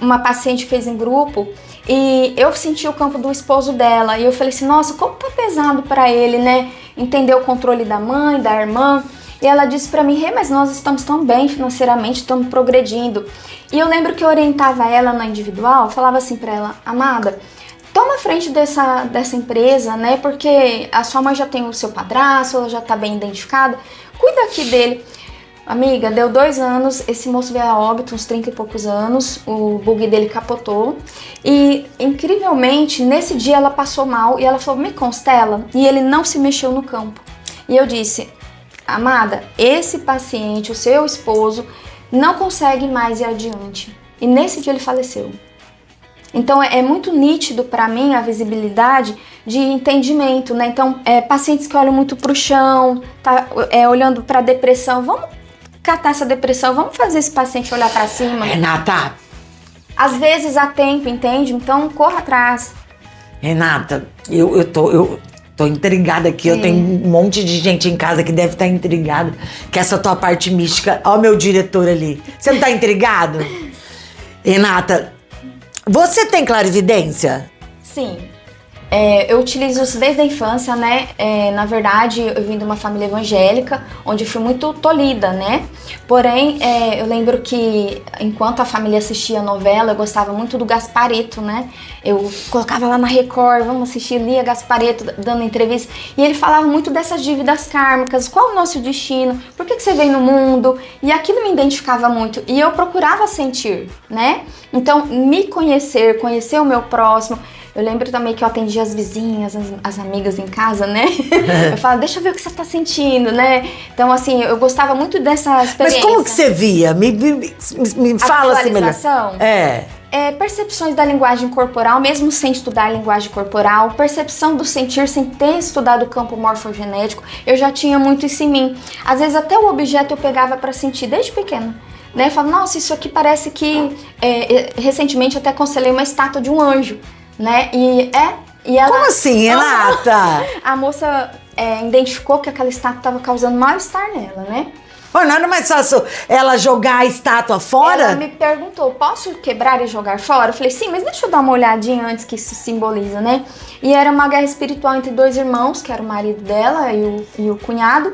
S12: uma paciente que fez em grupo, e eu senti o campo do esposo dela, e eu falei assim, nossa, como tá pesado pra ele, né, entender o controle da mãe, da irmã. E ela disse pra mim, mas nós estamos tão bem financeiramente, estamos progredindo. E eu lembro que eu orientava ela na individual, falava assim pra ela, amada, toma frente dessa empresa, né, porque a sua mãe já tem o seu padrasto, ela já tá bem identificada, cuida aqui dele. Amiga, deu 2 anos, esse moço veio a óbito, uns 30 e poucos anos, o bug dele capotou. E, incrivelmente, nesse dia ela passou mal e ela falou, me constela, e ele não se mexeu no campo. E eu disse, amada, esse paciente, o seu esposo, não consegue mais ir adiante. E nesse dia ele faleceu. Então, é muito nítido para mim a visibilidade de entendimento, né? Então, pacientes que olham muito pro chão, tá olhando pra depressão, vamos catar essa depressão, vamos fazer esse paciente olhar pra cima.
S1: Renata.
S12: Às vezes há tempo, entende? Então corra atrás.
S1: Renata, eu tô intrigada aqui. Eu tenho um monte de gente em casa que deve estar intrigada. Que essa tua parte mística. Ó, meu diretor ali. Você não tá intrigado? Renata, você tem clarividência?
S12: Sim. Eu utilizo isso desde a infância, né? Na verdade, eu vim de uma família evangélica, onde fui muito tolhida, né? Porém, eu lembro que enquanto a família assistia a novela, eu gostava muito do Gasparetto, né? Eu colocava lá na Record, vamos assistir, lia Gasparetto dando entrevista, e ele falava muito dessas dívidas kármicas, qual o nosso destino, por que você veio no mundo, e aquilo me identificava muito, e eu procurava sentir, né? Então, me conhecer o meu próximo. Eu lembro também que eu atendia as vizinhas, as amigas em casa, né? Eu falava, deixa eu ver o que você tá sentindo, né? Então, assim, eu gostava muito dessa experiência.
S1: Mas como que você via? Me fala assim melhor.
S12: Percepções da linguagem corporal, mesmo sem estudar a linguagem corporal, percepção do sentir sem ter estudado o campo morfogenético, eu já tinha muito isso em mim. Às vezes até o objeto eu pegava pra sentir desde pequena. Né? Eu falava, nossa, isso aqui parece que... recentemente eu até aconselhei uma estátua de um anjo. Né? E ela...
S1: Como assim, Renata?
S12: A moça identificou que aquela estátua estava causando mal-estar nela, né?
S1: Pô, não era mais fácil ela jogar a estátua fora?
S12: Ela me perguntou, posso quebrar e jogar fora? Eu falei, sim, mas deixa eu dar uma olhadinha antes que isso simboliza, né? E era uma guerra espiritual entre 2 irmãos, que era o marido dela e o cunhado,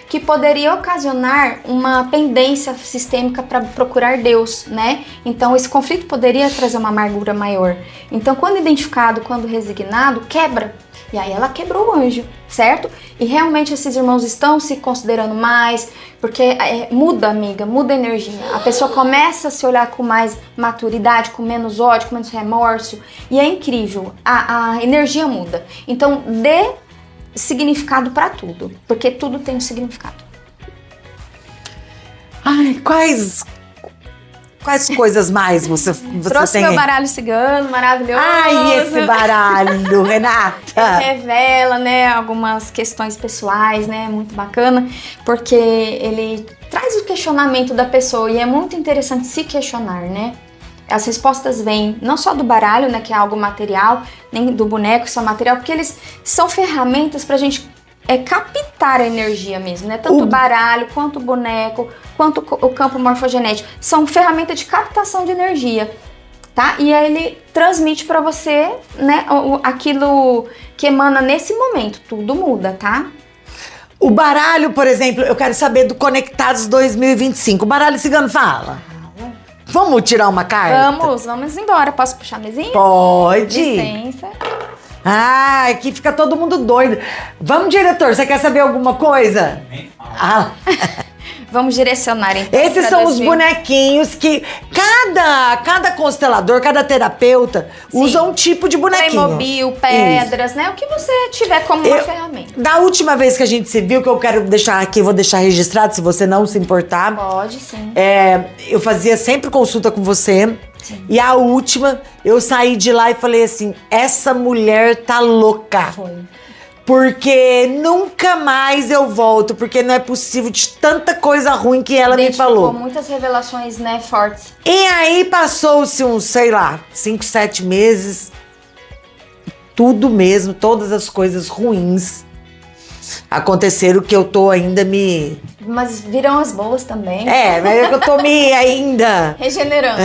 S12: que poderia ocasionar uma pendência sistêmica para procurar Deus, né? Então esse conflito poderia trazer uma amargura maior. Então quando identificado, quando resignado, quebra. E aí ela quebrou o anjo, certo? E realmente esses irmãos estão se considerando mais, porque muda, amiga, muda a energia. A pessoa começa a se olhar com mais maturidade, com menos ódio, com menos remorso. E é incrível, a energia muda. Então dê significado para tudo, porque tudo tem um significado.
S1: Ai, quais coisas mais você
S12: Trouxe
S1: tem?
S12: Meu baralho cigano, maravilhoso.
S1: Ai, esse baralho, Renata.
S12: Revela, né, algumas questões pessoais, né, muito bacana, porque ele traz o questionamento da pessoa e é muito interessante se questionar, né? As respostas vêm não só do baralho, né, que é algo material, nem do boneco, que são material, porque eles são ferramentas pra gente captar a energia mesmo, né? Tanto o baralho, quanto o boneco, quanto o campo morfogenético. São ferramentas de captação de energia, tá? E aí ele transmite pra você, né, aquilo que emana nesse momento. Tudo muda, tá?
S1: O baralho, por exemplo, eu quero saber do Conectados 2025. O baralho cigano fala. Vamos tirar uma carta?
S12: Vamos embora. Posso puxar a mesinha?
S1: Pode.
S12: Licença.
S1: Ah, aqui fica todo mundo doido. Vamos, diretor, você quer saber alguma coisa?
S12: Vamos direcionar então.
S1: Esses são os bonequinhos que cada constelador, cada terapeuta usa um tipo de bonequinho.
S12: Playmobil, pedras, né? O que você tiver como uma ferramenta.
S1: Da última vez que a gente se viu, que eu quero deixar aqui, vou deixar registrado, se você não se importar.
S12: Pode, sim.
S1: Eu fazia sempre consulta com você. E a última, eu saí de lá e falei assim, essa mulher tá louca.
S12: Foi.
S1: Porque nunca mais eu volto, porque não é possível de tanta coisa ruim que ela me falou.
S12: Muitas revelações, né, fortes.
S1: E aí passou-se uns, sei lá, 5, 7 meses. Tudo mesmo, todas as coisas ruins aconteceram que eu tô ainda me...
S12: Mas virão as boas também.
S1: Mas é que eu tô me ainda...
S12: regenerando.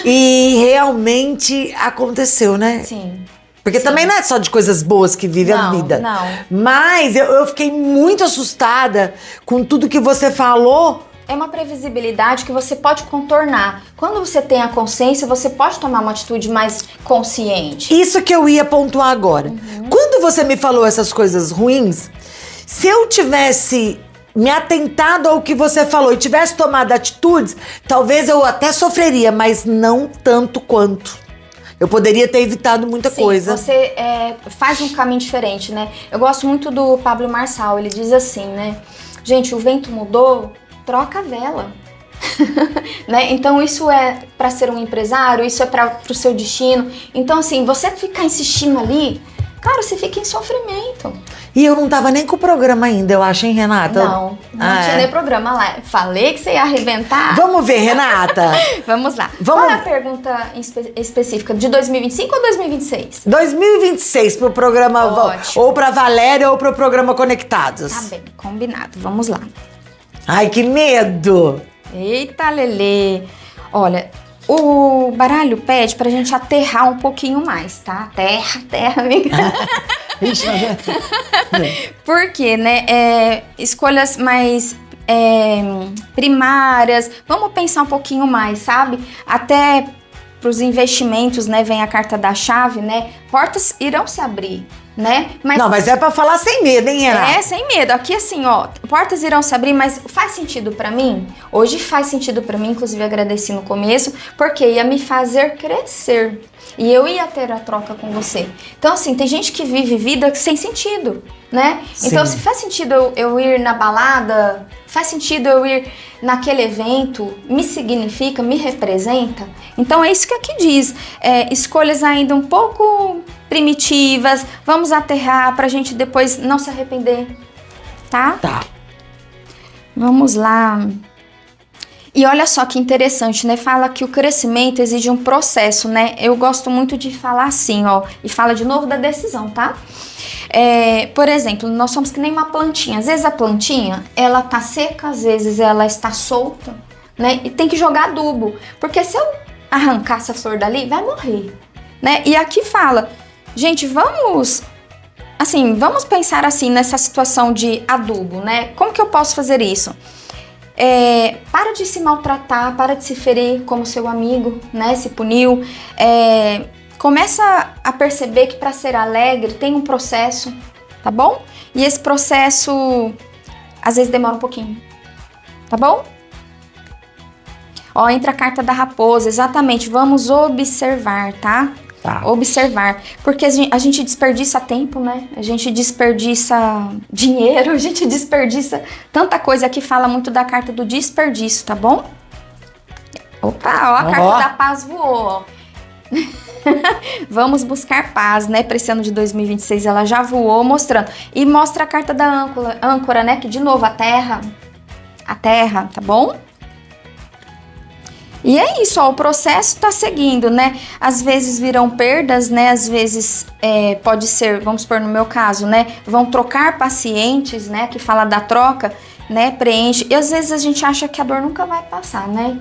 S1: E realmente aconteceu, né?
S12: Sim.
S1: Porque também não é só de coisas boas que vive a vida.
S12: Não.
S1: Mas eu fiquei muito assustada com tudo que você falou.
S12: É uma previsibilidade que você pode contornar. Quando você tem a consciência, você pode tomar uma atitude mais consciente.
S1: Isso que eu ia pontuar agora. Quando você me falou essas coisas ruins, se eu tivesse me atentado ao que você falou e tivesse tomado atitudes, talvez eu até sofreria, mas não tanto quanto. Eu poderia ter evitado muita coisa.
S12: Você faz um caminho diferente, né? Eu gosto muito do Pablo Marçal, ele diz assim, né? Gente, o vento mudou, troca a vela. Né? Então isso é para ser um empresário, isso é para o seu destino. Então assim, você ficar insistindo ali, cara, você fica em sofrimento.
S1: E eu não tava nem com o programa ainda, eu acho, hein, Renata?
S12: Não tinha nem programa lá. Falei que você ia arrebentar.
S1: Vamos ver, Renata.
S12: Vamos lá. Qual é a pergunta específica? De 2025 ou 2026?
S1: 2026 pro programa, ou pra Valéria ou pro programa Conectados.
S12: Tá bem, combinado. Vamos lá.
S1: Ai, que medo!
S12: Eita, Lelê. Olha, o baralho pede pra gente aterrar um pouquinho mais, tá? Terra, amiga. Por quê, né? Escolhas mais primárias. Vamos pensar um pouquinho mais, sabe? Até pros investimentos, né? Vem a carta da chave, né? Portas irão se abrir, né?
S1: Mas é pra falar sem medo, hein, Renata?
S12: Sem medo. Aqui assim, ó, portas irão se abrir, mas faz sentido pra mim? Hoje faz sentido pra mim, inclusive agradeci no começo, porque ia me fazer crescer. E eu ia ter a troca com você. Então assim, tem gente que vive vida sem sentido, né?
S1: Sim.
S12: Então se faz sentido eu ir na balada, faz sentido eu ir naquele evento, me significa, me representa. Então é isso que aqui diz. Escolhas ainda um pouco primitivas, vamos aterrar pra gente depois não se arrepender, tá?
S1: Tá.
S12: Vamos lá. E olha só que interessante, né? Fala que o crescimento exige um processo, né? Eu gosto muito de falar assim, ó. E fala de novo da decisão, tá? Por exemplo, nós somos que nem uma plantinha. Às vezes a plantinha, ela tá seca, às vezes ela está solta, né? E tem que jogar adubo. Porque se eu arrancar essa flor dali, vai morrer, né? E aqui fala, gente, vamos pensar assim nessa situação de adubo, né? Como que eu posso fazer isso? Para de se maltratar, para de se ferir como seu amigo, né? Se puniu. Começa a perceber que para ser alegre tem um processo, tá bom? E esse processo às vezes demora um pouquinho, tá bom? Ó, entra a carta da raposa, exatamente, vamos observar, tá? Observar, porque a gente desperdiça tempo, né? A gente desperdiça dinheiro, a gente desperdiça tanta coisa. Aqui fala muito da carta do desperdício, tá bom? Opa, ó, a carta da paz voou, ó. Vamos buscar paz, né? Para esse ano de 2026 ela já voou mostrando. E mostra a carta da âncora, né? Que de novo a terra, tá bom? E é isso, ó, o processo tá seguindo, né? Às vezes virão perdas, né? Às vezes pode ser, vamos supor no meu caso, né? Vão trocar pacientes, né? Que fala da troca, né? Preenche. E às vezes a gente acha que a dor nunca vai passar, né?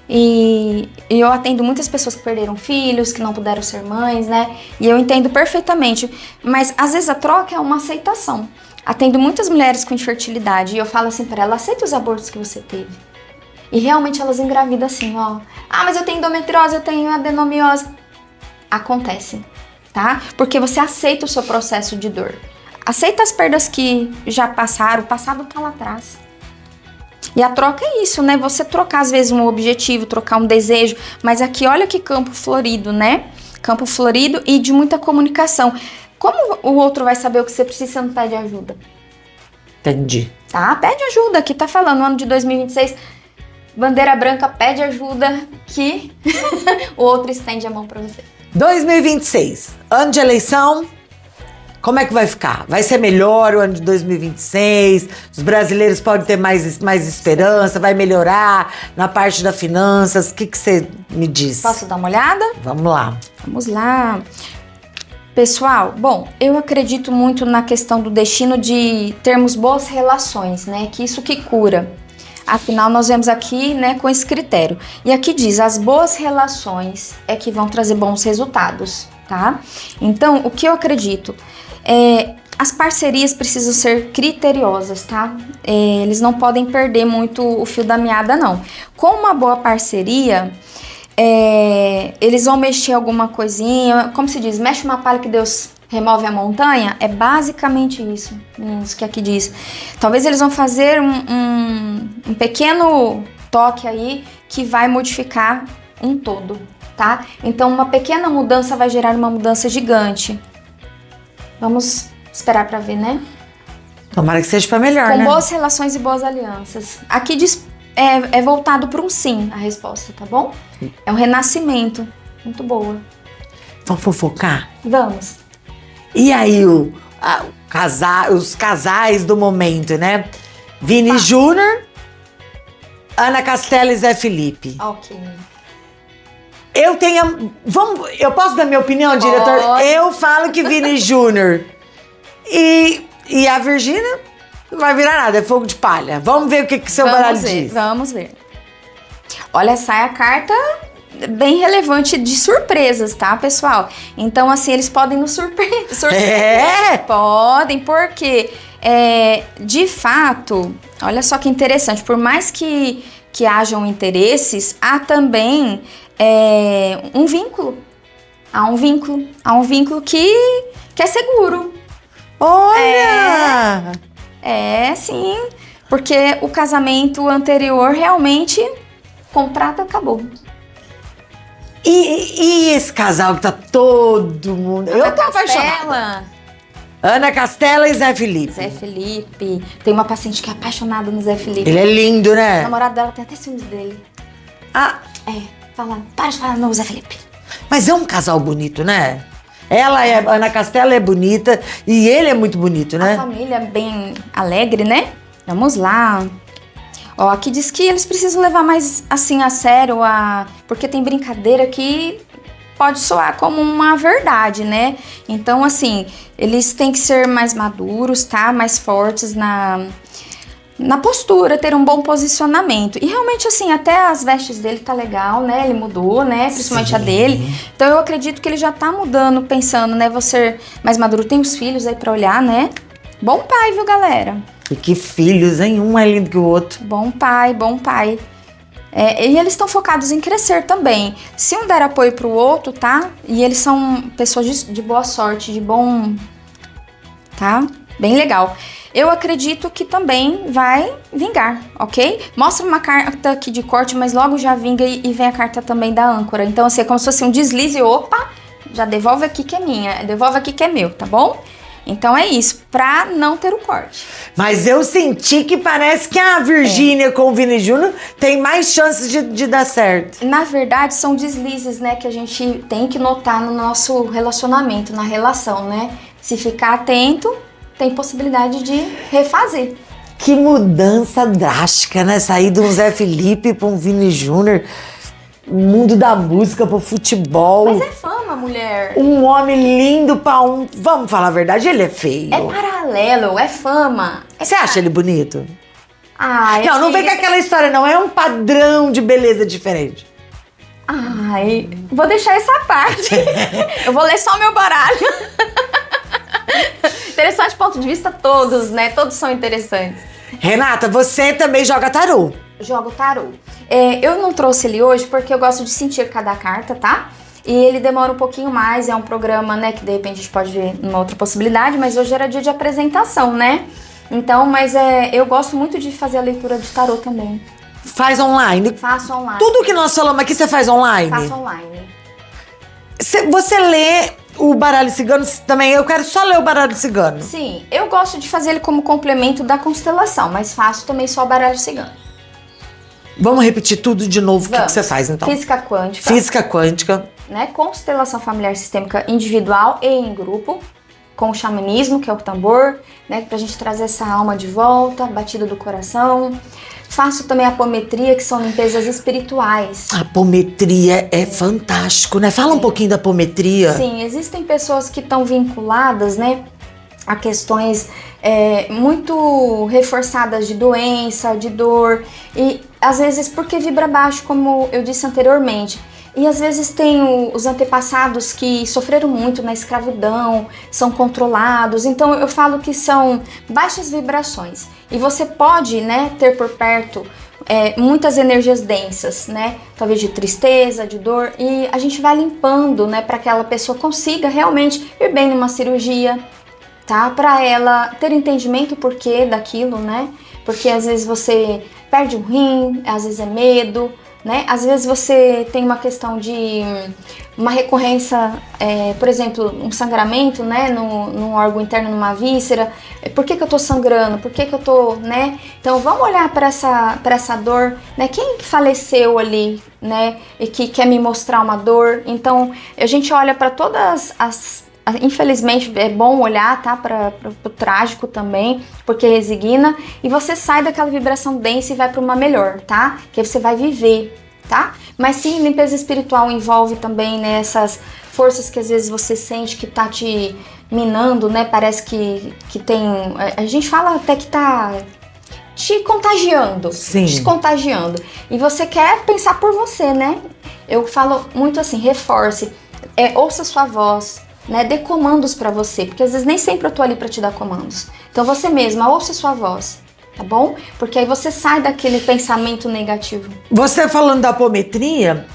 S12: E eu atendo muitas pessoas que perderam filhos, que não puderam ser mães, né? E eu entendo perfeitamente. Mas às vezes a troca é uma aceitação. Atendo muitas mulheres com infertilidade e eu falo assim para elas, aceita os abortos que você teve. E realmente elas engravidam assim, ó. Ah, mas eu tenho endometriose, eu tenho adenomiose. Acontece, tá? Porque você aceita o seu processo de dor. Aceita as perdas que já passaram, o passado tá lá atrás. E a troca é isso, né? Você trocar às vezes um objetivo, trocar um desejo. Mas aqui, olha que campo florido, né? Campo florido e de muita comunicação. Como o outro vai saber o que você precisa se você não pede ajuda?
S1: Entendi.
S12: Tá? Pede ajuda. Aqui tá falando, no ano de 2026... bandeira branca, pede ajuda que o outro estende a mão pra você.
S1: 2026, ano de eleição, como é que vai ficar? Vai ser melhor o ano de 2026? Os brasileiros podem ter mais esperança? Vai melhorar na parte das finanças? O que você me diz?
S12: Posso dar uma olhada?
S1: Vamos lá.
S12: Vamos lá. Pessoal, bom, eu acredito muito na questão do destino de termos boas relações, né? Que isso que cura. Afinal, nós vemos aqui, né, com esse critério. E aqui diz, as boas relações é que vão trazer bons resultados, tá? Então, o que eu acredito? As parcerias precisam ser criteriosas, tá? Eles não podem perder muito o fio da meada, não. Com uma boa parceria, eles vão mexer alguma coisinha, como se diz, mexe uma palha que Deus remove a montanha, é basicamente isso que aqui diz. Talvez eles vão fazer um pequeno toque aí que vai modificar um todo, tá? Então uma pequena mudança vai gerar uma mudança gigante. Vamos esperar pra ver, né?
S1: Tomara que seja pra melhor,
S12: Com
S1: né?
S12: boas relações e boas alianças. Aqui diz, é voltado para um sim a resposta, tá bom? É um renascimento. Muito boa.
S1: Vamos fofocar?
S12: Vamos.
S1: E aí, os casais do momento, né? Vini Júnior, Ana Castela e Zé Felipe.
S12: Ok.
S1: Eu posso dar minha opinião, diretor?
S12: Pode.
S1: Eu falo que Vini Júnior e a Virgínia não vai virar nada, é fogo de palha. Vamos ver o que seu baralho diz.
S12: Vamos ver. Olha, sai a carta bem relevante de surpresas, tá, pessoal? Então, assim, eles podem nos surpreender. Podem, porque, de fato, olha só que interessante, por mais que hajam interesses, há também um vínculo. Há um vínculo que é seguro.
S1: Olha!
S12: Sim, porque o casamento anterior realmente, o contrato acabou.
S1: E esse casal que tá todo mundo... Eu tô apaixonada. Ana Castela e Zé Felipe.
S12: Zé Felipe. Tem uma paciente que é apaixonada no Zé Felipe.
S1: Ele é lindo, né?
S12: O namorado dela tem até ciúmes dele. Para de falar no Zé Felipe.
S1: Mas é um casal bonito, né? Ana Castela é bonita e ele é muito bonito, né?
S12: A família é bem alegre, né? Vamos lá. Ó, aqui diz que eles precisam levar mais assim a sério, porque tem brincadeira que pode soar como uma verdade, né? Então, assim, eles têm que ser mais maduros, tá? Mais fortes na postura, ter um bom posicionamento. E realmente, assim, até as vestes dele tá legal, né? Ele mudou, né? Principalmente a dele. Então, eu acredito que ele já tá mudando, pensando, né? Vou ser mais maduro. Tem os filhos aí pra olhar, né? Bom pai, viu, galera?
S1: E que filhos, hein? Um é lindo que o outro.
S12: Bom pai, bom pai. E eles estão focados em crescer também. Se um der apoio pro outro, tá? E eles são pessoas de boa sorte, de bom... Tá? Bem legal. Eu acredito que também vai vingar, ok? Mostra uma carta aqui de corte, mas logo já vinga e vem a carta também da âncora. Então, assim, é como se fosse um deslize. Opa, já devolve aqui que é minha, devolve aqui que é meu, tá bom? Então é isso, pra não ter o corte.
S1: Mas eu senti que parece que a Virgínia com o Vini Júnior tem mais chances de dar certo.
S12: Na verdade, são deslizes, né, que a gente tem que notar no nosso relacionamento, na relação, né? Se ficar atento, tem possibilidade de refazer.
S1: Que mudança drástica, né? Sair de um Zé Felipe pra um Vini Júnior. Mundo da música pro futebol.
S12: Mas é fama, mulher.
S1: Um homem lindo pra um... Vamos falar a verdade, ele é feio.
S12: É paralelo, é fama.
S1: Você acha ele bonito?
S12: Não
S1: vem com aquela história, não. É um padrão de beleza diferente.
S12: Vou deixar essa parte. Eu vou ler só o meu baralho. Interessante ponto de vista todos, né? Todos são interessantes.
S1: Renata, você também joga tarô.
S12: Jogo tarô. Eu não trouxe ele hoje porque eu gosto de sentir cada carta, tá? E ele demora um pouquinho mais, é um programa, né, que de repente a gente pode ver numa outra possibilidade, mas hoje era dia de apresentação, né? Então, mas eu gosto muito de fazer a leitura de tarô também.
S1: Faz online?
S12: Faço online.
S1: Tudo que nós falamos aqui você faz online?
S12: Faço online.
S1: Você lê o baralho cigano também? Eu quero só ler o baralho cigano.
S12: Sim, eu gosto de fazer ele como complemento da constelação, mas faço também só o baralho cigano.
S1: Vamos repetir tudo de novo. O que você faz, então?
S12: Física quântica.
S1: Física quântica.
S12: Né? Constelação familiar sistêmica individual e em grupo. Com o xamanismo, que é o tambor, né? Pra gente trazer essa alma de volta, batida do coração. Faço também a apometria, que são limpezas espirituais.
S1: A apometria é fantástico, né? Fala um pouquinho da apometria.
S12: Sim, existem pessoas que estão vinculadas, né, a questões muito reforçadas de doença, de dor, e às vezes porque vibra baixo, como eu disse anteriormente. E às vezes tem os antepassados que sofreram muito na escravidão, são controlados. Então eu falo que são baixas vibrações. E você pode, né, ter por perto muitas energias densas, né? Talvez de tristeza, de dor. E a gente vai limpando, né, para que aquela pessoa consiga realmente ir bem numa cirurgia, tá? Para ela ter entendimento por porquê daquilo, né? Porque às vezes você perde um rim, às vezes é medo, né? Às vezes você tem uma questão de uma recorrência, por exemplo, um sangramento, né, num órgão interno, numa víscera. Por que eu tô sangrando? Por que eu tô, né? Então vamos olhar para essa dor, né? Quem faleceu ali, né, e que quer me mostrar uma dor? Então a gente olha para todas as... Infelizmente é bom olhar, tá, para o trágico também, porque resigna, e você sai daquela vibração densa e vai para uma melhor, tá? Que aí você vai viver, tá? Mas sim, limpeza espiritual envolve também, né, essas forças que às vezes você sente que tá te minando, né? Parece que tem... A gente fala até que tá te contagiando.
S1: Sim.
S12: Te contagiando. E você quer pensar por você, né? Eu falo muito assim, reforce, ouça sua voz, né, dê comandos pra você, porque às vezes nem sempre eu tô ali pra te dar comandos. Então você mesma, ouça sua voz, tá bom? Porque aí você sai daquele pensamento negativo.
S1: Você falando da apometria,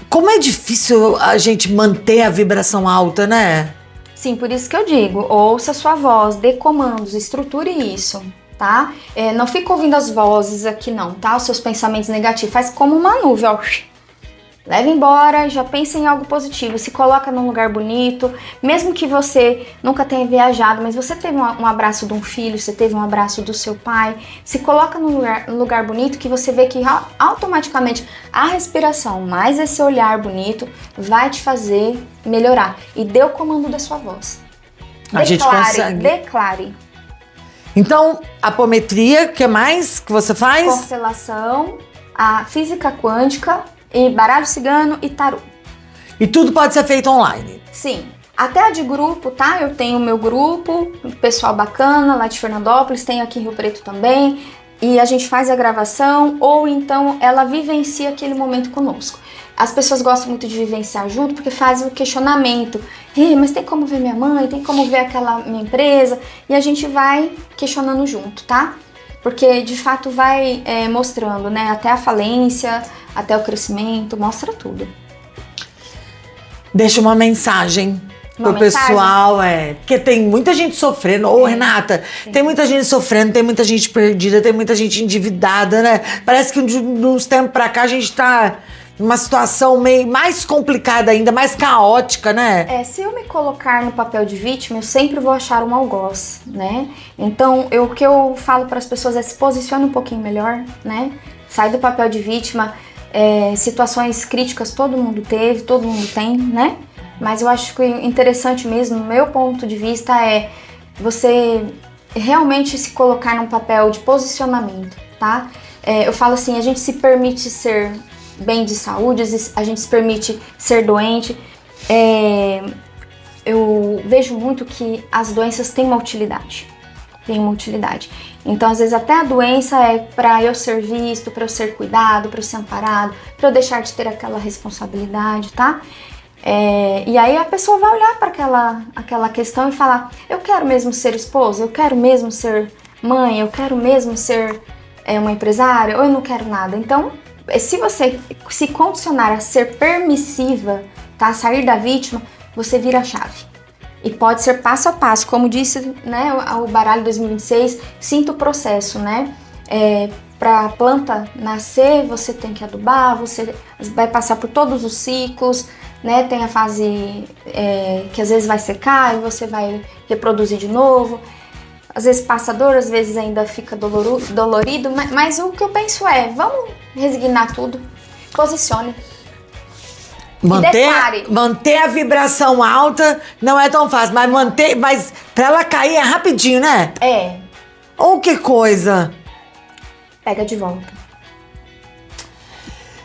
S1: como é difícil a gente manter a vibração alta, né?
S12: Sim, por isso que eu digo, ouça sua voz, dê comandos, estruture isso, tá? Não fica ouvindo as vozes aqui não, tá? Os seus pensamentos negativos, faz como uma nuvem, ó. Leva embora, já pensa em algo positivo, se coloca num lugar bonito, mesmo que você nunca tenha viajado, mas você teve um abraço de um filho, você teve um abraço do seu pai, se coloca num lugar bonito que você vê que automaticamente a respiração, mais esse olhar bonito, vai te fazer melhorar. E dê o comando da sua voz.
S1: A gente consegue.
S12: Declare.
S1: Então, apometria, o que mais que você faz?
S12: Constelação, a física quântica, e baralho cigano e tarô.
S1: E tudo pode ser feito online?
S12: Sim. Até a de grupo, tá? Eu tenho o meu grupo, pessoal bacana lá de Fernandópolis, tenho aqui em Rio Preto também. E a gente faz a gravação, ou então ela vivencia aquele momento conosco. As pessoas gostam muito de vivenciar junto porque fazem o questionamento. Mas tem como ver minha mãe? Tem como ver aquela minha empresa? E a gente vai questionando junto, tá? Porque de fato vai mostrando, né? Até a falência, até o crescimento, mostra tudo.
S1: Deixa uma mensagem pro pessoal, porque tem muita gente sofrendo. Ô, Renata, tem muita gente sofrendo, tem muita gente perdida, tem muita gente endividada, né? Parece que de uns tempos pra cá a gente tá numa situação meio mais complicada ainda, mais caótica, né?
S12: Se eu me colocar no papel de vítima, eu sempre vou achar um algoz, né? Então, o que eu falo para as pessoas se posicione um pouquinho melhor, né? Sai do papel de vítima. Situações críticas todo mundo teve, todo mundo tem, né? Mas eu acho que o interessante mesmo, no meu ponto de vista, é você realmente se colocar num papel de posicionamento, tá? Eu falo assim, a gente se permite ser bem de saúde, a gente se permite ser doente. Eu vejo muito que as doenças têm uma utilidade. Então, às vezes, até a doença é para eu ser visto, para eu ser cuidado, para eu ser amparado, para eu deixar de ter aquela responsabilidade, tá? E aí a pessoa vai olhar para aquela questão e falar, eu quero mesmo ser esposa, eu quero mesmo ser mãe, eu quero mesmo ser uma empresária, ou eu não quero nada. Então, se você se condicionar a ser permissiva, tá? Sair da vítima, você vira a chave. E pode ser passo a passo, como disse, né, o baralho 2026, sinta o processo, né? Para a planta nascer, você tem que adubar, você vai passar por todos os ciclos, né? Tem a fase que às vezes vai secar e você vai reproduzir de novo. às vezes passa dor, às vezes ainda fica dolorido, mas o que eu penso é, vamos resignar tudo, posicione.
S1: Manter a vibração alta não é tão fácil, mas pra ela cair é rapidinho, né?
S12: É.
S1: Oh, que coisa!
S12: Pega de volta.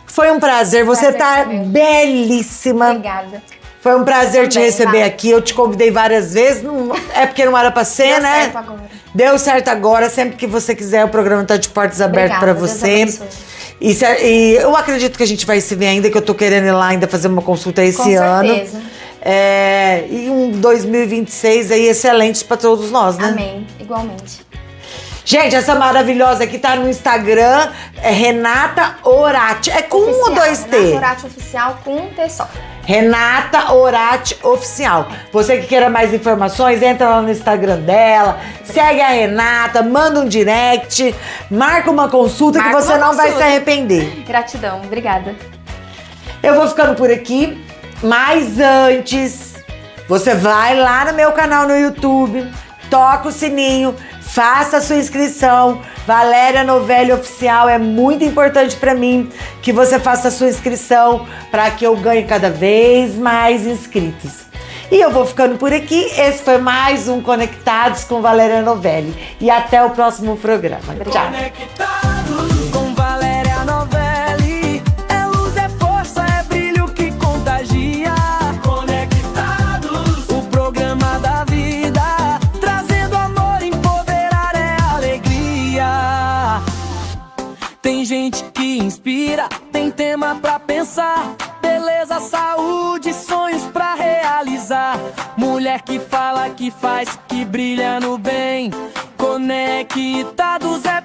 S1: Foi um prazer, você tá belíssima.
S12: Obrigada.
S1: Foi um prazer te receber aqui, eu te convidei várias vezes, é porque não era pra ser, né?
S12: Deu certo agora.
S1: Deu certo agora, sempre que você quiser, o programa tá de portas abertas pra você. E eu acredito que a gente vai se ver ainda, que eu tô querendo ir lá ainda fazer uma consulta esse ano. Com certeza. E um 2026 aí excelente pra todos nós, né?
S12: Amém, igualmente.
S1: Gente, essa maravilhosa aqui tá no Instagram, é Renata Orati. É com
S12: oficial,
S1: 1 ou 2 T?
S12: Renata Orati Oficial com 1 T só.
S1: Renata Orati Oficial. Você que queira mais informações, entra lá no Instagram dela, segue a Renata, manda um direct, marca uma consulta que você não vai se arrepender.
S12: Gratidão, obrigada.
S1: Eu vou ficando por aqui, mas antes, você vai lá no meu canal no YouTube, toca o sininho, faça a sua inscrição. Valéria Novelli Oficial, é muito importante pra mim que você faça a sua inscrição para que eu ganhe cada vez mais inscritos. E eu vou ficando por aqui. Esse foi mais um Conectados com Valéria Novelli. E até o próximo programa. Tchau.
S13: Conectados com Valéria Novelli. É luz, é força, é brilho que contagia. Conectados, o programa da vida, trazendo amor, empoderar é alegria. Tem gente que inspira, tem tema pra pensar. Beleza, saúde, sonhos pra realizar. Mulher que fala, que faz, que brilha no bem. Conectados é